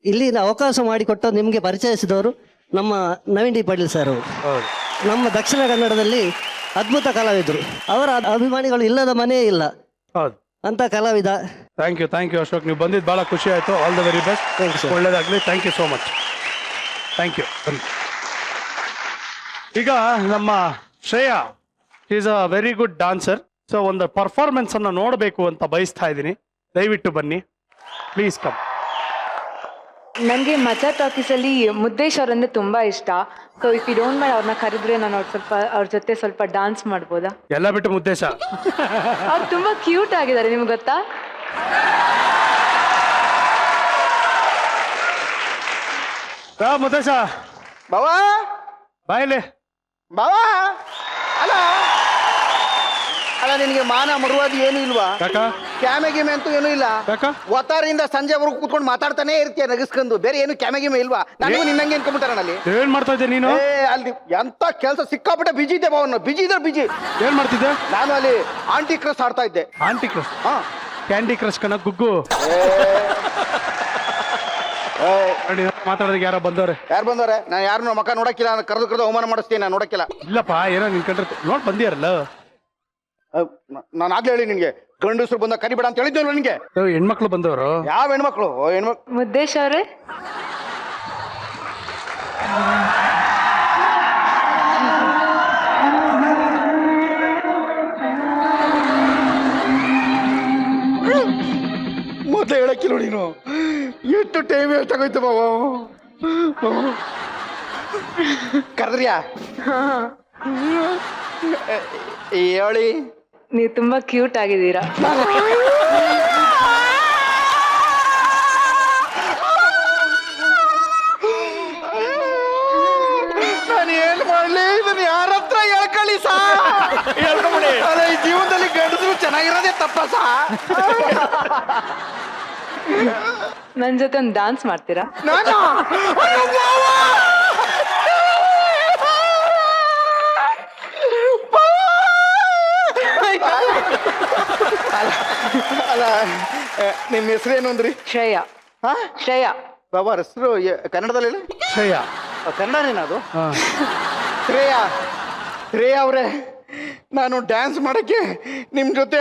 ಇಲ್ಲಿ ಅವಕಾಶ ಮಾಡಿಕೊಟ್ಟು ನಿಮಗೆ ಪರಿಚಯಿಸಿದವರು ನಮ್ಮ ನವೀನ್ ಡಿ ಪಾಟೀಲ್ ಸರ್ ಅವರು. ನಮ್ಮ ದಕ್ಷಿಣ ಕನ್ನಡದಲ್ಲಿ ಅದ್ಭುತ ಕಲಾವಿದರು. ಅವರ ಅಭಿಮಾನಿಗಳು ಇಲ್ಲದ ಮನೆಯೇ ಇಲ್ಲ. ಹೌದು, ಅಂತ ಕಲಾವಿದ. Thank you Ashok. ನೀವು ಬಂದಿದ್ದು ಬಹಳ ಖುಷಿ ಆಯ್ತು. All the very best. ಒಳ್ಳೇದಾಗ್ಲಿ. Thank you so much. Thank you. ಈಗ ನಮ್ಮ Shreya is a very good dancer. So ಒಂದು ಪರ್ಫಾರ್ಮೆನ್ಸ್ ಅನ್ನು ನೋಡಬೇಕು ಅಂತ ಬಯಸ್ತಾ ಇದ್ದೀನಿ. ದಯವಿಟ್ಟು ಬನ್ನಿ, ಪ್ಲೀಸ್ ಕಮ್. ನನಗೆ ಮಜಾ ಟಾಕೀಸಲ್ಲಿ ಮುದ್ದೇಶ್ ಅವರಂದ್ರೆ ತುಂಬಾ ಇಷ್ಟ. So if you don't mind ಅವ್ರನ್ನ ಕರೆದ್ರೆ ನಾನು ಅವ್ರ ಜೊತೆ ಸ್ವಲ್ಪ ಡಾನ್ಸ್ ಮಾಡ್ಬೋದಾ? ಎಲ್ಲ ಬಿಟ್ಟು ಮುದ್ದೇಶ. ಅವ್ರು ತುಂಬಾ ಕ್ಯೂಟ್ ಆಗಿದ್ದಾರೆ, ನಿಮ್ಗೆ ಗೊತ್ತಾ? ಮುದ್ದೇಶ ಬಾವಾ ಬಾಯಿಲೆ. ಬಾವಾ, ಅಲ್ಲ ನಿನಗೆ ಮಾನ ಮರುವಾದ ಏನು ಇಲ್ವಾ? ಕ್ಯಾಮೆ ಗಿಮೆ ಅಂತೂ ಏನೂ ಇಲ್ಲ. ಒತ್ತಾರಿಂದ ಸಂಜೆವರೆಗೂ ಕೂತ್ಕೊಂಡು ಮಾತಾಡ್ತಾನೆ ಇರ್ತೀಯ ನಗಿಸ್ಕೊಂಡು. ಬೇರೆ ಏನು ಕ್ಯಾಮೆ ಗಿಮೆ ಇಲ್ವಾ? ನನಗೂ ನಿನ್ನಂಗೆ ಅನ್ಕೊಂಡ್ಬಿಟ್ಟಾರಲ್ಲಿ. ಏನ್ ಮಾಡ್ತಾ ಇದ್ದೆ ನೀನು? ಅಲ್ಲಿ ಎಂತ ಕೆಲಸ ಸಿಕ್ಕಾಪಟ್ಟೆ ಬಿಜಿ ಇದ್ದೆ ಬಾವನ್ನ. ಬಿಜಿ ಇದ್ರೆ ಬಿಜಿ. ಏನ್ ಮಾಡ್ತಿದ್ದೆ? ನಾನು ಅಲ್ಲಿ ಆಂಟಿ ಕ್ರಶ್ ಆಡ್ತಾ ಇದ್ದೆ. Aunty crush? ಕ್ಯಾಂಡಿ ಕ್ರಶ್ ಕಣ ಗುಗ್ಗು. ಮಾತಾಡೋದಕ್ಕೆ ಯಾರೋ ಬಂದವ್ರೆ. ಯಾರು ಬಂದವ್ರೆ? ನಾನು ಯಾರನ್ನ ಮಕ್ಕ ನೋಡಕ್ಕಿಲ್ಲ. ಕರೆದು ಅವಮಾನ ಮಾಡಿಸ್ತೀನಿ. ನಾನು ನೋಡಕ್ಕಿಲ್ಲ. ಇಲ್ಲಪ್ಪ, ಏನೋ ನಿನ್ ಕಂಡ್ರೆ ನೋಡ್ ಬಂದಿಯಾರಲ್ಲ. ನಾನು ಆಗ್ಲೇ ಹೇಳಿ ನಿನ್ಗೆ, ಗಂಡಸರು ಬಂದ ಕರಿಬೇಡ ಅಂತ ಹೇಳಿದ್ನಲ್ಲ ನಿನ್ಗೆ. ಹೆಣ್ಮಕ್ಳು ಬಂದವರು? ಯಾವ ಹೆಣ್ಮಕ್ಳು? ಮುದ್ದೇಶ್ ಅವರೇ, ಮೊದಲೇ ಹೇಳಕ್ಕಿಲ್ಲ ನೀನು. ಎಷ್ಟು ಟೈಮ್ ವೇಸ್ಟ್ ಆಗೋಯ್ತು ಬಾವ. ಕರೆದ್ರಿಯಾ? ಹೇಳಿ. ನೀವು ತುಂಬಾ ಕ್ಯೂಟ್ ಆಗಿದ್ದೀರಾ. ನಾನು ಏನ್ ಮಾಡ್ಲಿ, ಇದನ್ನ ಯಾರ ಹತ್ರ ಹೇಳ್ಕೊಳ್ಳಿ ಸಾ? ಹೇಳ್ಕೊಂಬಿಡಿ. ಅದೇ ಈ ಜೀವನದಲ್ಲಿ ಗಂಡದ್ರು ಚೆನ್ನಾಗಿರೋದೇ ತಪ್ಪ ಸಾ? ನನ್ ಜೊತೆ ಒಂದು ಡಾನ್ಸ್ ಮಾಡ್ತೀರಾ? ನಾನು ಅಯ್ಯೋ ಬಾವ! ಅಲ್ಲ ನಿಮ್ಮ ಹೆಸರೇನು ಅಂದ್ರಿ? ಶ್ರೇಯಾ. ಹಾ ಶ್ರೇಯಾ. ಬಾಬಾ ಹೆಸರು ಕನ್ನಡದಲ್ಲಿ ಹೇಳಿ. ಶ್ರೇಯಾ. ಕನ್ನಡನೇನ ಅದು? ಶ್ರೇಯಾ. ಶ್ರೇಯಾ ಅವ್ರೆ, ನಾನು ಡ್ಯಾನ್ಸ್ ಮಾಡಕ್ಕೆ ನಿಮ್ ಜೊತೆ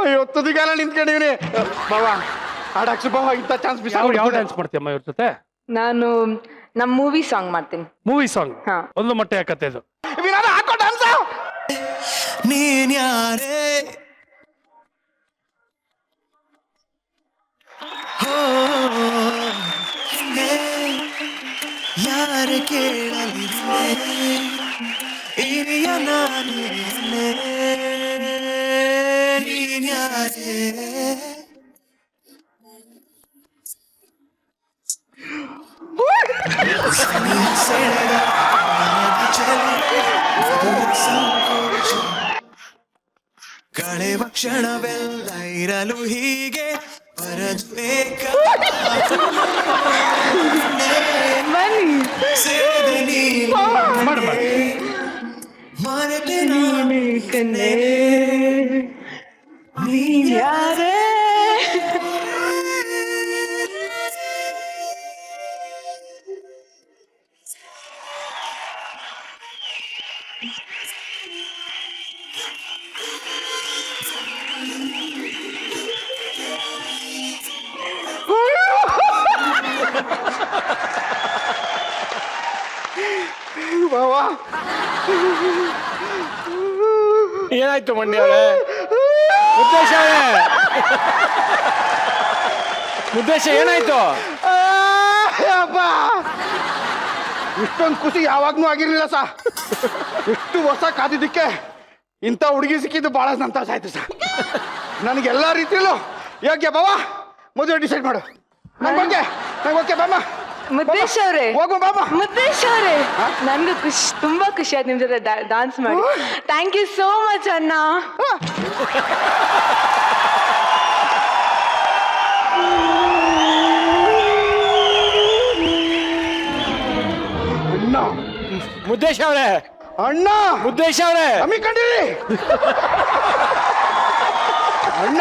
ಅಯ್ಯೋ ತುದಿಗಾಲ ನಿಂತ್ಕೊಂಡಿವ್ನಿ. ಬಾವ ಆಡಾಕ್ಸು ಬಾವ, ಇಂಥ ಚಾನ್ಸ್ ಮಿಸ್ ಯಾವ ಡ್ಯಾನ್ಸ್ ಮಾಡ್ತೀಯಮ್ಮ ಇವ್ರ ಜೊತೆ? ನಾನು ನಮ್ ಮೂವಿ ಸಾಂಗ್ ಮಾಡ್ತೀನಿ. Movie song? ಹಾ. ಒಂದು ಮೊಟ್ಟೆ ಕತೆ ಇದು. ಹಾಕೋ ಡ್ಯಾನ್ಸ್. ನೀನ್ಯಾರೇ ಹೋ ಯಾರ ಕೇಳಲಿದೆ ಹಿರಿಯ ನಾನೇ ನೀನ್ಯಾರೇ ಸೆಳೆದ ಕಳೆವ ಕ್ಷಣವೆಲ್ಲ ಇರಲು ಹೀಗೆ ಬರದು ಮರೆತೆ ಯಾರೇ ಬಾವಾ ಏನಾಯ್ತು ಮಂಡಿ ಅವರೇ? ಮುದ್ದೇಶ ಅವರೇ, ಮುದ್ದೇಶ ಏನಾಯ್ತು? ಅಪ್ಪ, ಇಷ್ಟೊಂದು ಖುಷಿ ಯಾವಾಗ್ನೂ ಆಗಿರ್ಲಿಲ್ಲ ಸಾ. ಎಷ್ಟು ವರ್ಷ ಕಾದಿದ್ದಕ್ಕೆ ಇಂಥ ಹುಡುಗಿ ಸಿಕ್ಕಿದ್ದು ಬಹಳ ಸಂತೋಷ ಆಯ್ತು ಸಾ. ನನಗೆಲ್ಲ ರೀತಿಯಲ್ಲೂ ಯೋಗ್ಯ ಬಾವ. ಮದುವೆ ಡಿಸೈಡ್ ಮಾಡು. ನಂಗೆ ಓಕೆ ಬಾಮ. ಮುದ್ದೇಶ್ ಅವ್ರೆ, ಹೋಗು ಬಾಮ. ಮುದ್ದೇಶ್ ಅವ್ರೆ, ನನ್ಗೂ ತುಂಬಾ ಖುಷಿ ಆಯ್ತು ನಿಮ್ ಜೊತೆ ಡಾನ್ಸ್ ಮಾಡಿ. ಥ್ಯಾಂಕ್ ಯು ಸೋ ಮಚ್ ಅಣ್ಣ. ಅಣ್ಣ, ಮುದ್ದೇಶ ಅವರೇ, ಅಣ್ಣ, ಮುದ್ದೇಶ ಅವರೇ, ಅಮ್ಮಿ ಕಂಡಿರಿ ಅಣ್ಣ.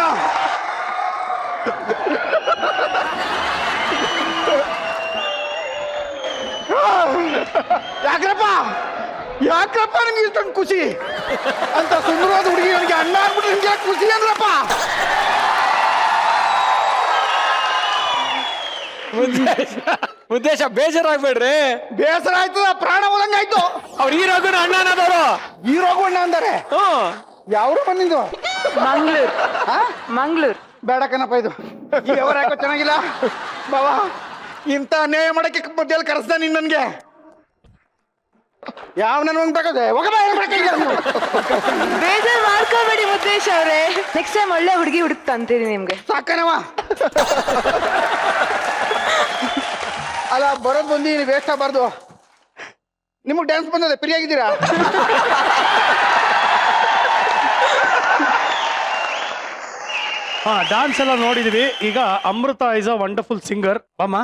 ಯಾಕ್ರಪ್ಪ ನಿಮ್ಗೆ ಇಷ್ಟೊಂದು ಖುಷಿ? ಅಂತ ಸುಂದರವಾದ ಹುಡುಗಿ ನನಗೆ ಅಣ್ಣ ಆಗ್ಬಿಟ್ರೆ ನಿಮ್ಗೆ ಯಾಕೆ ಖುಷಿ ಅಂದ್ರಪ್ಪ? ಮುದ್ದೇಶ ಬೇಜಾರಾಗ್ಬೇಡ್ರಿ. ಬೇಸರ ಆಯ್ತದ, ಪ್ರಾಣ ಹೋದಂಗಾಯ್ತು. ಅವ್ರು ಈ ರೋಗನ ಅಣ್ಣ ಅನ್ನೋದವ್ರು. ಈ ರೋಗಣ್ಣ ಅಂದಾರೆ. ಯಾವ್ರು ಬಂದಿದ್ದು? ಮಂಗ್ಳೂರ್. ಮಂಗ್ಳೂರ್. ಬೇಡ ಕಣಪ್ಪ, ಇದು ಈ ವ್ಯವಹಾರ ಯಾಕೋ ಚೆನ್ನಾಗಿಲ್ಲ ಬಾವ. ಇಂಥ ಅನ್ಯಾಯ ಮಾಡಕ್ಕೆ ಮಧ್ಯದಲ್ಲಿ ಕರೆಸ್ದ ನೀನ್ ನನ್ಗೆ. ಯಾವ ನನ್ ಹೋಗ್ಬೇಕಾದ್ರೆ ಬೇಜಾರ್ ಮಾಡ್ಕೋಬೇಡಿ ಮುದ್ದೇಶ್ ಅವ್ರೆ, ನೆಕ್ಸ್ಟ್ ಟೈಮ್ ಒಳ್ಳೆ ಹುಡುಗಿ ಹುಡುಕ್ತ ಅಂತೀರಿ ನಿಮ್ಗೆ. ಸಾಕನವ. ಅಲ್ಲ ಬರೋದು ಬಂದು ವೇಸ್ಟ್ ಆಗಬಾರ್ದು. ನಿಮಗ್ ಡ್ಯಾನ್ಸ್ ಬಂದದೆ, ಫ್ರೀ ಆಗಿದ್ದೀರಾ? ಹಾ, ಡಾನ್ಸ್ ಎಲ್ಲ ನೋಡಿದೀವಿ. ಈಗ ಅಮೃತ ಇಸ್ ಅ ವಂಡರ್ಫುಲ್ ಸಿಂಗರ್. ಬಾಮ್ಮ,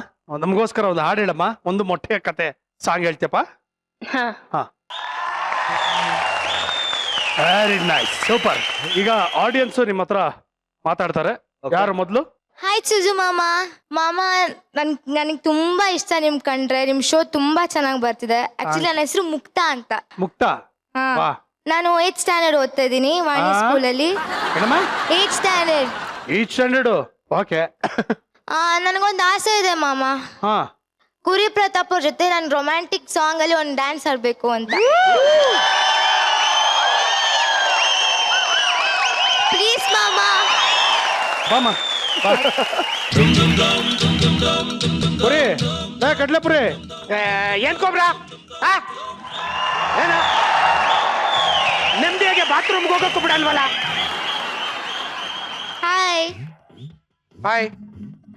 ನಮಗೋಸ್ಕರ ಒಂದು ಹಾಡು ಹೇಳಮ್ಮ. ಒಂದು ಮೊಟ್ಟೆಯ ಕತೆ ಸಾಂಗ್ ಹೇಳ್ತೀಯಪ್ಪ? ಹಾ, ವೆರಿ ನೈಸ್, ಸೂಪರ್. ಈಗ ಆಡಿಯನ್ಸ್ ನಿಮ್ಮ ಹತ್ರ ಮಾತಾಡ್ತಾರೆ. ಯಾರು ಮೊದಲು? ಹಾಯ್ ಸುಜು ಮಾಮ. ಮಾಮ, ನನಗೆ ತುಂಬಾ ಇಷ್ಟ ನಿಮ್ ಕಂಡ್ರೆ. ನಿಮ್ ಶೋ ತುಂಬಾ ಚೆನ್ನಾಗಿ ಬರ್ತಿದೆ. ಆಕ್ಚುಲಿ ನನ್ನ ಹೆಸರು ಮುಕ್ತಾ ಅಂತ. ಮುಕ್ತಾ? ಹಾ, ನಾನು 8th ಸ್ಟ್ಯಾಂಡರ್ಡ್ ಓದ್ತಾ ಇದ್ದೀನಿ ವಾಣಿ ಸ್ಕೂಲಲ್ಲಿ. 8th standard. 8th standard, okay. ನನಗೊಂದು ಆಸೆ ಇದೆ ಮಾಮ. ಹಾ, ಕುರಿ ಪ್ರತಾಪ್ ಅವ್ರ ಜೊತೆ ನಾನು ರೊಮ್ಯಾಂಟಿಕ್ ಸಾಂಗ್ ಅಲ್ಲಿ ಒಂದು ಡ್ಯಾನ್ಸ್ ಆಡ್ಬೇಕು ಅಂತ. ಪ್ಲೀಸ್ ಮಾಮ. ಬಾಮ, ಪುರಿ, ಕಡ್ಲೆ ಪುರಿ. ಏನ್ ಕೊಬ್ರ? ಏನ ಬಾತ್ರೂಮ್ಗೆ ಹೋಗಕ್ಕೂ ಬಿಡಲ್ವಲ್ಲ. Hi, bye.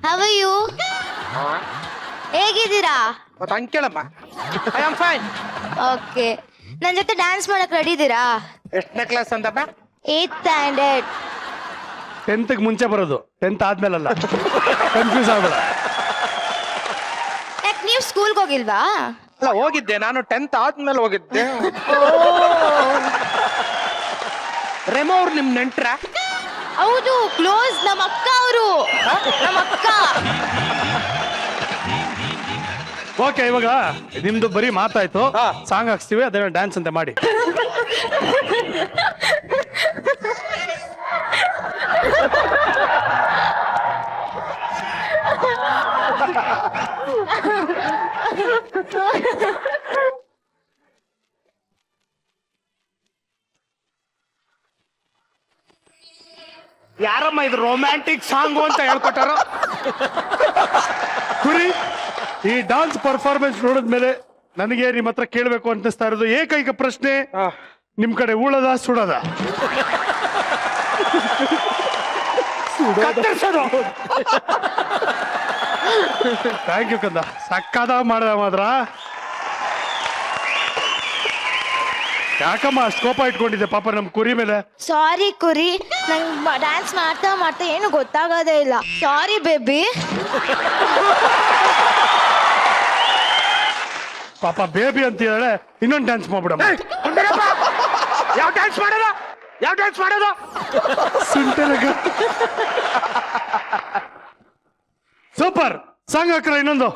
How are you? ಹೇಗಿದ್ದೀರಾ? ಮತ್ತೆ ಹಂಗೆ ಕೇಳಮ್ಮ. I am fine. ಓಕೆ, ನನ್ನ ಜೊತೆ ಡ್ಯಾನ್ಸ್ ಮಾಡಕ್ ರೆಡಿ ಇದ್ದೀರಾ? ಎಷ್ಟನೇ ಕ್ಲಾಸ್ ಅಂತಪ್ಪ? 8th standard. 10th ಮುಂಚೆ ಬರೋದು, 10th ಆದ್ಮೇಲಲ್ಲ. ಕನ್ಫ್ಯೂಸ್ ಆಗ್ಬೇಡ. ಯಾಕೆ ನೀವು ಸ್ಕೂಲ್ಗೆ ಹೋಗಿಲ್ವಾ? ಅಲ್ಲ, ಹೋಗಿದ್ದೆ ನಾನು 10th ಆದ್ಮೇಲೆ ಹೋಗಿದ್ದೆ. ರೆಮೋ ಅವ್ರು ನಿಮ್ ನೆಂಟ್ರ? ಹೌದು, ಕ್ಲೋಸ್. ನಮ್ಮ ಅಕ್ಕ ಅವರು. ನಮ್ಮ ಅಕ್ಕ. ಓಕೆ, ಇವಾಗ ನಿಮ್ದು ಬರೀ ಮಾತಾಯ್ತು. ಸಾಂಗ್ ಹಾಕ್ಸ್ತೀವಿ, ಅದೇ ಡ್ಯಾನ್ಸ್ ಅಂತ ಮಾಡಿ. ಯಾರಮ್ಮ ಇದು ರೊಮ್ಯಾಂಟಿಕ್ ಸಾಂಗು ಅಂತ ಹೇಳ್ಕೊಟ್ಟಾರೋ? ಕುರಿ, ಈ ಡಾನ್ಸ್ ಪರ್ಫಾರ್ಮೆನ್ಸ್ ನೋಡಿದ್ಮೇಲೆ ನನಗೆ ನಿಮ್ಮ ಹತ್ರ ಕೇಳಬೇಕು ಅನಿಸ್ತಾ ಇರೋದು ಏಕೈಕ ಪ್ರಶ್ನೆ, ನಿಮ್ ಕಡೆ ಉಳದ ಸುಡದ? ಥ್ಯಾಂಕ್ ಯು ಕಂದ, ಸಕ್ಕದ ಮಾಡ್ದ ಮಾತ್ರ. ಯಾಕಮ್ಮ ಅಷ್ಟು ಕೋಪ ಇಟ್ಕೊಂಡಿದ್ದೆ ಪಾಪ ನಮ್ ಕುರಿ ಮೇಲೆ? ಸಾರಿ ಕುರಿ, ನಂಗೆ ಡ್ಯಾನ್ಸ್ ಮಾಡ್ತಾ ಮಾಡ್ತಾ ಏನು ಗೊತ್ತಾಗೋದೇ ಇಲ್ಲ. Sorry baby. ಪಾಪ ಬೇಬಿ ಅಂತ ಹೇಳಿ ಇನ್ನೊಂದು ಡ್ಯಾನ್ಸ್ ಮಾಡ್ಬಿಡಮ್ಮ. ಯಾವ ಡ್ಯಾನ್ಸ್ ಮಾಡೋದು? ಯಾವ ಡ್ಯಾನ್ಸ್ ಮಾಡೋದು? ಸೂಪರ್ ಸಾಂಗ್ ಹಾಕ್ರ ಇನ್ನೊಂದು.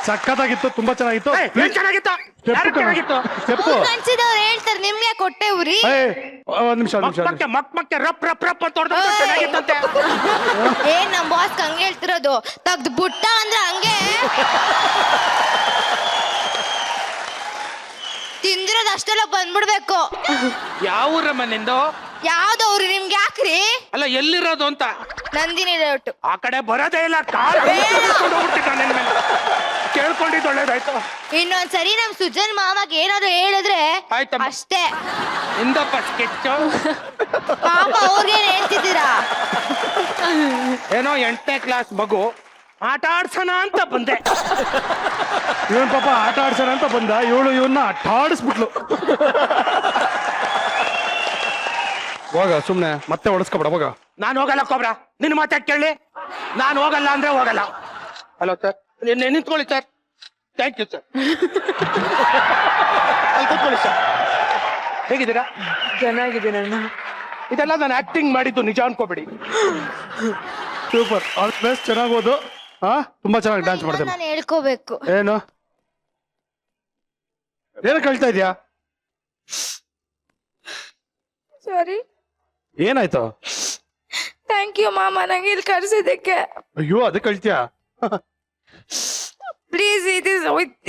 ಸಕ್ಕತ್ತಾಗಿತ್ತು, ತುಂಬಾ ಚೆನ್ನಾಗಿತ್ತು. ಚೆನ್ನಾಗಿತ್ತು. ಸ್ಟೆಪ್ಪು ಅನ್ಸಿದವ್ರು ಹೇಳ್ತಾರೆ, ನಿಮ್ಗೆ ಕೊಟ್ಟೆ ಉರಿ. ಒಂದ್ ನಿಮಿಷ ಮಕ್ ರಪ್ ರಪ್ ರಪ್ ಅಂತ ಹೊಡೆದ ಚೆನ್ನಾಗಿತ್ತಂತೆ. ಏನ್ ನಮ್ ಬಾಸ್ ಹಂಗೆ ಹೇಳ್ತಿರೋದು? ತಗ್ದು ಬುಟ್ಟ ಅಂದ್ರೆ ಹಂಗೆ ತಿಂದಿರೋದು ಅಷ್ಟೆಲ್ಲ ಬಂದ್ಬಿಡ್ಬೇಕು. ಯಾವ ಊರಮ್ಮ ನಿಂದು? ಯಾವ್ದವ್ರು ನಿಮ್ಗೆ ಯಾಕ್ರಿ? ಅಲ್ಲ, ಎಲ್ಲಿರೋದು ಅಂತ? ನಂದಿನಿ ಲೇಔಟ್. ಆ ಕಡೆ ಬರೋದೇ ಇಲ್ಲ. ಕೇಳ್ಕೊಂಡಿದ್ದು ಒಳ್ಳೇದಾಯ್ತು. ಇನ್ನೊಂದ್ಸರಿ ನಮ್ ಸುಜನ್ ಮಾಮಾಗ್ ಏನಾದ್ರು ಹೇಳಿದ್ರೆ ಆಯ್ತಮ್ಮ. ಅಷ್ಟೇ. ಇಂದಪ್ಪ ಸ್ಕೆಚ್ಚು. ಪಾಪ ಅವ್ರಿಗೇನ್ ಹೇಳ್ತಿದ್ದೀರಾ? ಏನೋ 8ನೇ ಕ್ಲಾಸ್ ಮಗು ಆಟ ಆಡ್ಸೋಣ ಅಂತ ಬಂದೆ. ಇವನ್ ಪಾಪ ಆಟ ಆಡ್ಸೋಣ ಅಂತ ಬಂದ, ಇವಳು ಇವನ್ನ ಆಟ ಆಡಿಸ್ಬಿಟ್ಲು. ಹೋಗ ಸುಮ್ನೆ ಮತ್ತೆ ಹೊಡೆಸ್ಕೊಬೇಡ, ಹೋಗ. ನಾನು ಹೋಗಲ್ಲ ಕೊಬ್ರ, ನಿನ್ನ ಮಾತಾಡ್ ಕೇಳಿ. ನಾನು ಹೋಗಲ್ಲ ಅಂದ್ರೆ ಹೋಗಲ್ಲ. ಹಲೋ ಸರ್, ನಿಂತ್ಕೊಳ್ಳಿ ಸರ್. Thank you sir. ಅಲ್ಲಿ ಕೂತ್ಕೊಳ್ಳಿ ಸರ್. ಹೇಗಿದ್ದೀರಾ? ಚೆನ್ನಾಗಿದ್ದೀನಿ ಅಣ್ಣ. ಇದೆಲ್ಲ ನಾನು ಆಕ್ಟಿಂಗ್ ಮಾಡಿದ್ದು, ನಿಜ ಅನ್ಕೋಬೇಡಿ. Super, all best. ಚೆನ್ನಾಗಿ ಓದು. ತುಂಬಾ ಚೆನ್ನಾಗಿ ಡ್ಯಾನ್ಸ್ ಮಾಡ್ತೇನೆ. ನಾನು ಹೇಳ್ಕೋಬೇಕು. ಏನು ಕಳ್ತಾ ಇದೀಯಾ? ಸಾರಿ. ಏನಾಯ್ತು? ಥ್ಯಾಂಕ್ ಯು ಮಾಮ, ನಂಗೆ ಇಲ್ಲಿ ಕರ್ಸಿದ್ದಕ್ಕೆ. ಅಯ್ಯೋ, ಅದಕ್ಕೆ ಕಳ್ತೀಯಾ? ಪ್ಲೀಸ್,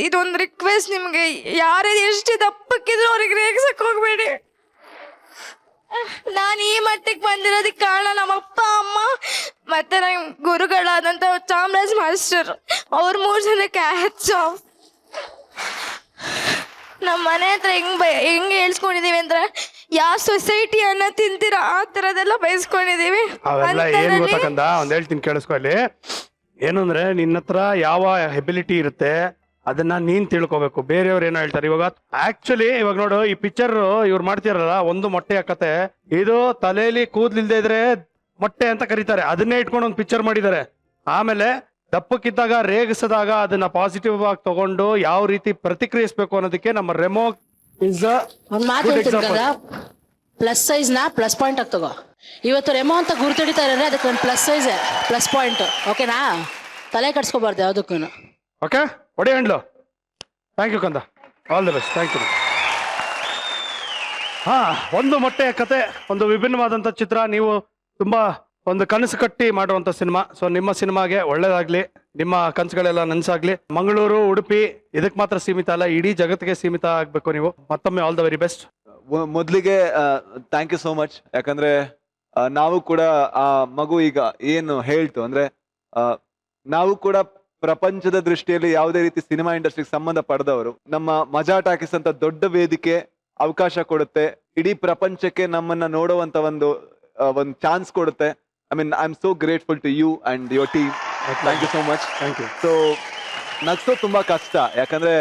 ಇದೊಂದು ರಿಕ್ವೆಸ್ಟ್ ನಿಮ್ಗೆ. ಯಾರೇ ಎಷ್ಟೇ ದಪ್ಪಕ್ಕಿದ್ರು ಅವ್ರಿಗೆ ರೇಗ್ಸಕ್ ಹೋಗ್ಬೇಡಿ. ನಾನು ಈ ಮಟ್ಟಿಗೆ ಬಂದಿರೋದಕ್ಕೆ ಕಾರಣ ನಮ್ಮ ಅಪ್ಪ ಅಮ್ಮ ಮತ್ತೆ ನನ್ನ ಗುರುಗಳಾದಂತ ಚಾಮರಾಜ್ ಮಾಸ್ಟರ್. ಅವ್ರ 3 ಜನಕ್ಕೆ ಹ್ಯಾಟ್ಸ್ ಆಫ್. ನಮ್ಮ ಮನೆ ಹತ್ರ ಹೆಂಗ್ ಹೇಳ್ಸ್ಕೊಂಡಿದೀವಿ ಅಂದ್ರೆ, ಯಾವ ಸೊಸೈಟಿ ಅನ್ನ ತಿಂತೀರಾ ಆ ತರದೆಲ್ಲ ಬಯಸ್ಕೊಂಡಿದೀವಿ. ಅವೆಲ್ಲ ಏನ್ ಗೊತ್ತಕ್ಕಂದ, ಒಂದ್ ಹೇಳ್ತೀನಿ ಕೇಳಿಸ್ಕೊ. ಅಲ್ಲಿ ಏನು ಅಂದ್ರೆ, ನಿನ್ನ ಹತ್ರ ಯಾವ ಎಬಿಲಿಟಿ ಇರುತ್ತೆ ಅದನ್ನ ನೀನ್ ತಿಳ್ಕೊಬೇಕು. ಬೇರೆಯವ್ರು ಏನೋ ಹೇಳ್ತಾರೆ. ಇವಾಗ ಆಕ್ಚುಲಿ ಇವಾಗ ನೋಡು, ಈ ಪಿಕ್ಚರ್ ಇವ್ರು ಮಾಡ್ತಿರಲ್ಲ, ಒಂದು ಮೊಟ್ಟೆ ಹಾಕತ್ತೆ. ಇದು ತಲೆಯಲ್ಲಿ ಕೂದ್ಲಿಲ್ದೇ ಇದ್ರೆ ಮೊಟ್ಟೆ ಅಂತ ಕರೀತಾರೆ. ಅದನ್ನೇ ಇಟ್ಕೊಂಡು ಒಂದು ಪಿಕ್ಚರ್ ಮಾಡಿದ್ದಾರೆ. ಆಮೇಲೆ ದಪ್ಪಕ್ಕಿದ್ದಾಗ ರೇಗಿಸಿದಾಗ ಅದನ್ನ ಪಾಸಿಟಿವ್ ಆಗಿ ತಗೊಂಡು ಯಾವ ರೀತಿ ಪ್ರತಿಕ್ರಿಯಿಸ್ಬೇಕು ಅನ್ನೋದಕ್ಕೆ ನಮ್ಮ ರೆಮೋ ಇಸ್ ಒಂದ್ ಮಾತು ಹೇಳ್ತೀನಿ, ಪ್ಲಸ್ ಸೈಜ್ ನ ಪ್ಲಸ್ ಪಾಯಿಂಟ್ ಆಗಿ ತಗೋ. ಇವತ್ತು ರೆಮೋ ಅಂತ ಗುರುತಿಡಿತಾ ಇರೋದ್ರೆ ಅದಕ್ಕೆ ಒಂದು ಪ್ಲಸ್ ಸೈಜ್ ಪ್ಲಸ್ ಪಾಯಿಂಟ್. ಓಕೆನಾ? ತಲೆ ಕಟ್ಸ್ಕೋಬಾರ್ದು ಯಾವುದಕ್ಕೂ. ಓಕೆ, ಒಡೆ ಹ್ಯಾಂಡ್ಲು. ಥ್ಯಾಂಕ್ ಯು ಕಂದ, all the best. Thank you. ಒಂದು ಮೊಟ್ಟೆಯ ಕತೆ, ಒಂದು ವಿಭಿನ್ನವಾದಂಥ ಚಿತ್ರ. ನೀವು ತುಂಬಾ ಒಂದು ಕನಸು ಕಟ್ಟಿ ಮಾಡುವಂಥ ಸಿನಿಮಾ. ಸೊ ನಿಮ್ಮ ಸಿನಿಮಾಗೆ ಒಳ್ಳೇದಾಗ್ಲಿ, ನಿಮ್ಮ ಕನಸುಗಳೆಲ್ಲ ನನಸಾಗ್ಲಿ. ಮಂಗಳೂರು, ಉಡುಪಿ ಇದಕ್ಕೆ ಮಾತ್ರ ಸೀಮಿತ ಅಲ್ಲ, ಇಡೀ ಜಗತ್ತಿಗೆ ಸೀಮಿತ ಆಗ್ಬೇಕು ನೀವು. ಮತ್ತೊಮ್ಮೆ ಆಲ್ ದ ವೆರಿ ಬೆಸ್ಟ್. ಮೊದಲಿಗೆ ಥ್ಯಾಂಕ್ ಯು ಸೋ ಮಚ್. ಯಾಕಂದ್ರೆ ನಾವು ಕೂಡ ಆ ಮಗು ಈಗ ಏನು ಹೇಳ್ತು ಅಂದ್ರೆ, ನಾವು ಕೂಡ ಪ್ರಪಂಚದ ದೃಷ್ಟಿಯಲ್ಲಿ ಯಾವುದೇ ರೀತಿ ಸಿನಿಮಾ ಇಂಡಸ್ಟ್ರಿಗೆ ಸಂಬಂಧ ಪಡೆದವರು ನಮ್ಮ ಮಜಾ ಟಾಕೀಸ್ ಅಂತ ದೊಡ್ಡ ವೇದಿಕೆ ಅವಕಾಶ ಕೊಡುತ್ತೆ, ಇಡೀ ಪ್ರಪಂಚಕ್ಕೆ ನಮ್ಮನ್ನ ನೋಡುವಂತ ಒಂದು ಚಾನ್ಸ್ ಕೊಡುತ್ತೆ. I mean I am so grateful to you and your team. Thank you so much. Thank you. So ನಗ್ಸೋದು ತುಂಬಾ ಕಷ್ಟ, ಯಾಕಂದ್ರೆ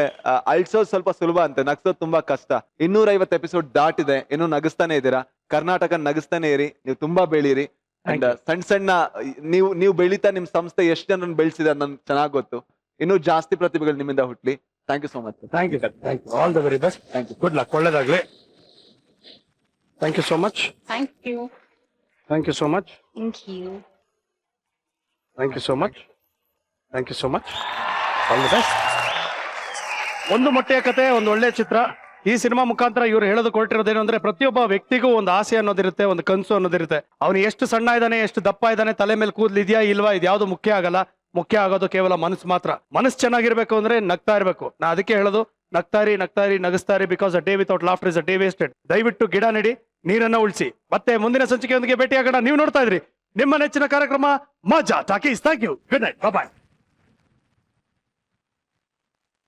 ಅಳ್ಸೋದು ಸ್ವಲ್ಪ ಸುಲಭ ಅಂತೆ, ನಗ್ಸೋದು ತುಂಬಾ ಕಷ್ಟ. 250 ಎಪಿಸೋಡ್ ದಾಟಿದೆ, ಇನ್ನೂ ನಗಿಸ್ತಾನೆ ಇದ್ದೀರಾ. ಕರ್ನಾಟಕ ನಗಿಸ್ತಾನೆ ಇರಿ, ನೀವು ತುಂಬಾ ಬೆಳೀರಿ. ಅಂಡ್ ಸಣ್ಣ ನೀವು ಬೆಳೀತಾ ನಿಮ್ ಸಂಸ್ಥೆ ಎಷ್ಟು ಜನ ಬೆಳೆಸಿದೆ ನನ್ಗೆ ಚೆನ್ನಾಗಿ ಗೊತ್ತು. ಇನ್ನೂ ಜಾಸ್ತಿ ಪ್ರತಿಭೆಗಳು ನಿಮ್ಮಿಂದ ಹುಟ್ಲಿ. Thank you so much. Thank you sir. Thank you. All the very best. Thank you. Good luck. ಒಳ್ಳೇದಾಗ್ಲಿ. Thank you so much. Thank you. Thank you so much. Thank you. Thank you so much. Thank you so much. All the best. ಒಂದು ಮೊಟ್ಟೆಯ ಕತೆ, ಒಂದು ಒಳ್ಳೆ ಚಿತ್ರ. ಈ cinema ಮುಖಾಂತರ ಇವ್ರು ಹೇಳೋದು ಕೊಟ್ಟಿರೋದೇನು ಅಂದ್ರೆ, ಪ್ರತಿಯೊಬ್ಬ ವ್ಯಕ್ತಿಗೂ ಒಂದು ಆಸೆ ಅನ್ನೋದಿರುತ್ತೆ, ಒಂದು ಕನಸು ಅನ್ನೋದಿರುತ್ತೆ. ಅವನು ಎಷ್ಟು ಸಣ್ಣ ಇದ್ದಾನೆ, ಎಷ್ಟು ದಪ್ಪ ಇದ್ದಾನೆ, ತಲೆ ಮೇಲೆ ಕೂದಲಿದ್ಯಾ ಇಲ್ವಾ, ಇದ್ಯಾವುದು ಮುಖ್ಯ ಆಗಲ್ಲ. ಮುಖ್ಯ ಆಗೋದು ಕೇವಲ ಮನಸ್ಸು ಮಾತ್ರ. ಮನಸ್ಸು ಚೆನ್ನಾಗಿರ್ಬೇಕು ಅಂದ್ರೆ ನಗ್ತಾ ಇರ್ಬೇಕು. ನಾ ಅದಕ್ಕೆ ಹೇಳೋದು, ನಗ್ತಾರಿ ನಗ್ತಾರಿ ನಗಿಸ್ತಾರಿ, because a day without laughter is a day wasted. ದಯವಿಟ್ಟು ಗಿಡ ನೆಡಿ, ನೀರನ್ನ ಉಳಿಸಿ. ಮತ್ತೆ ಮುಂದಿನ ಸಂಚಿಕೆಯೊಂದಿಗೆ ಭೇಟಿಯಾಗೋಣ. ನೀವು ನೋಡ್ತಾ ಇದ್ರಿ ನಿಮ್ಮ ನೆಚ್ಚಿನ ಕಾರ್ಯಕ್ರಮ Majaa Talkies. Thank you. Good night. Bye.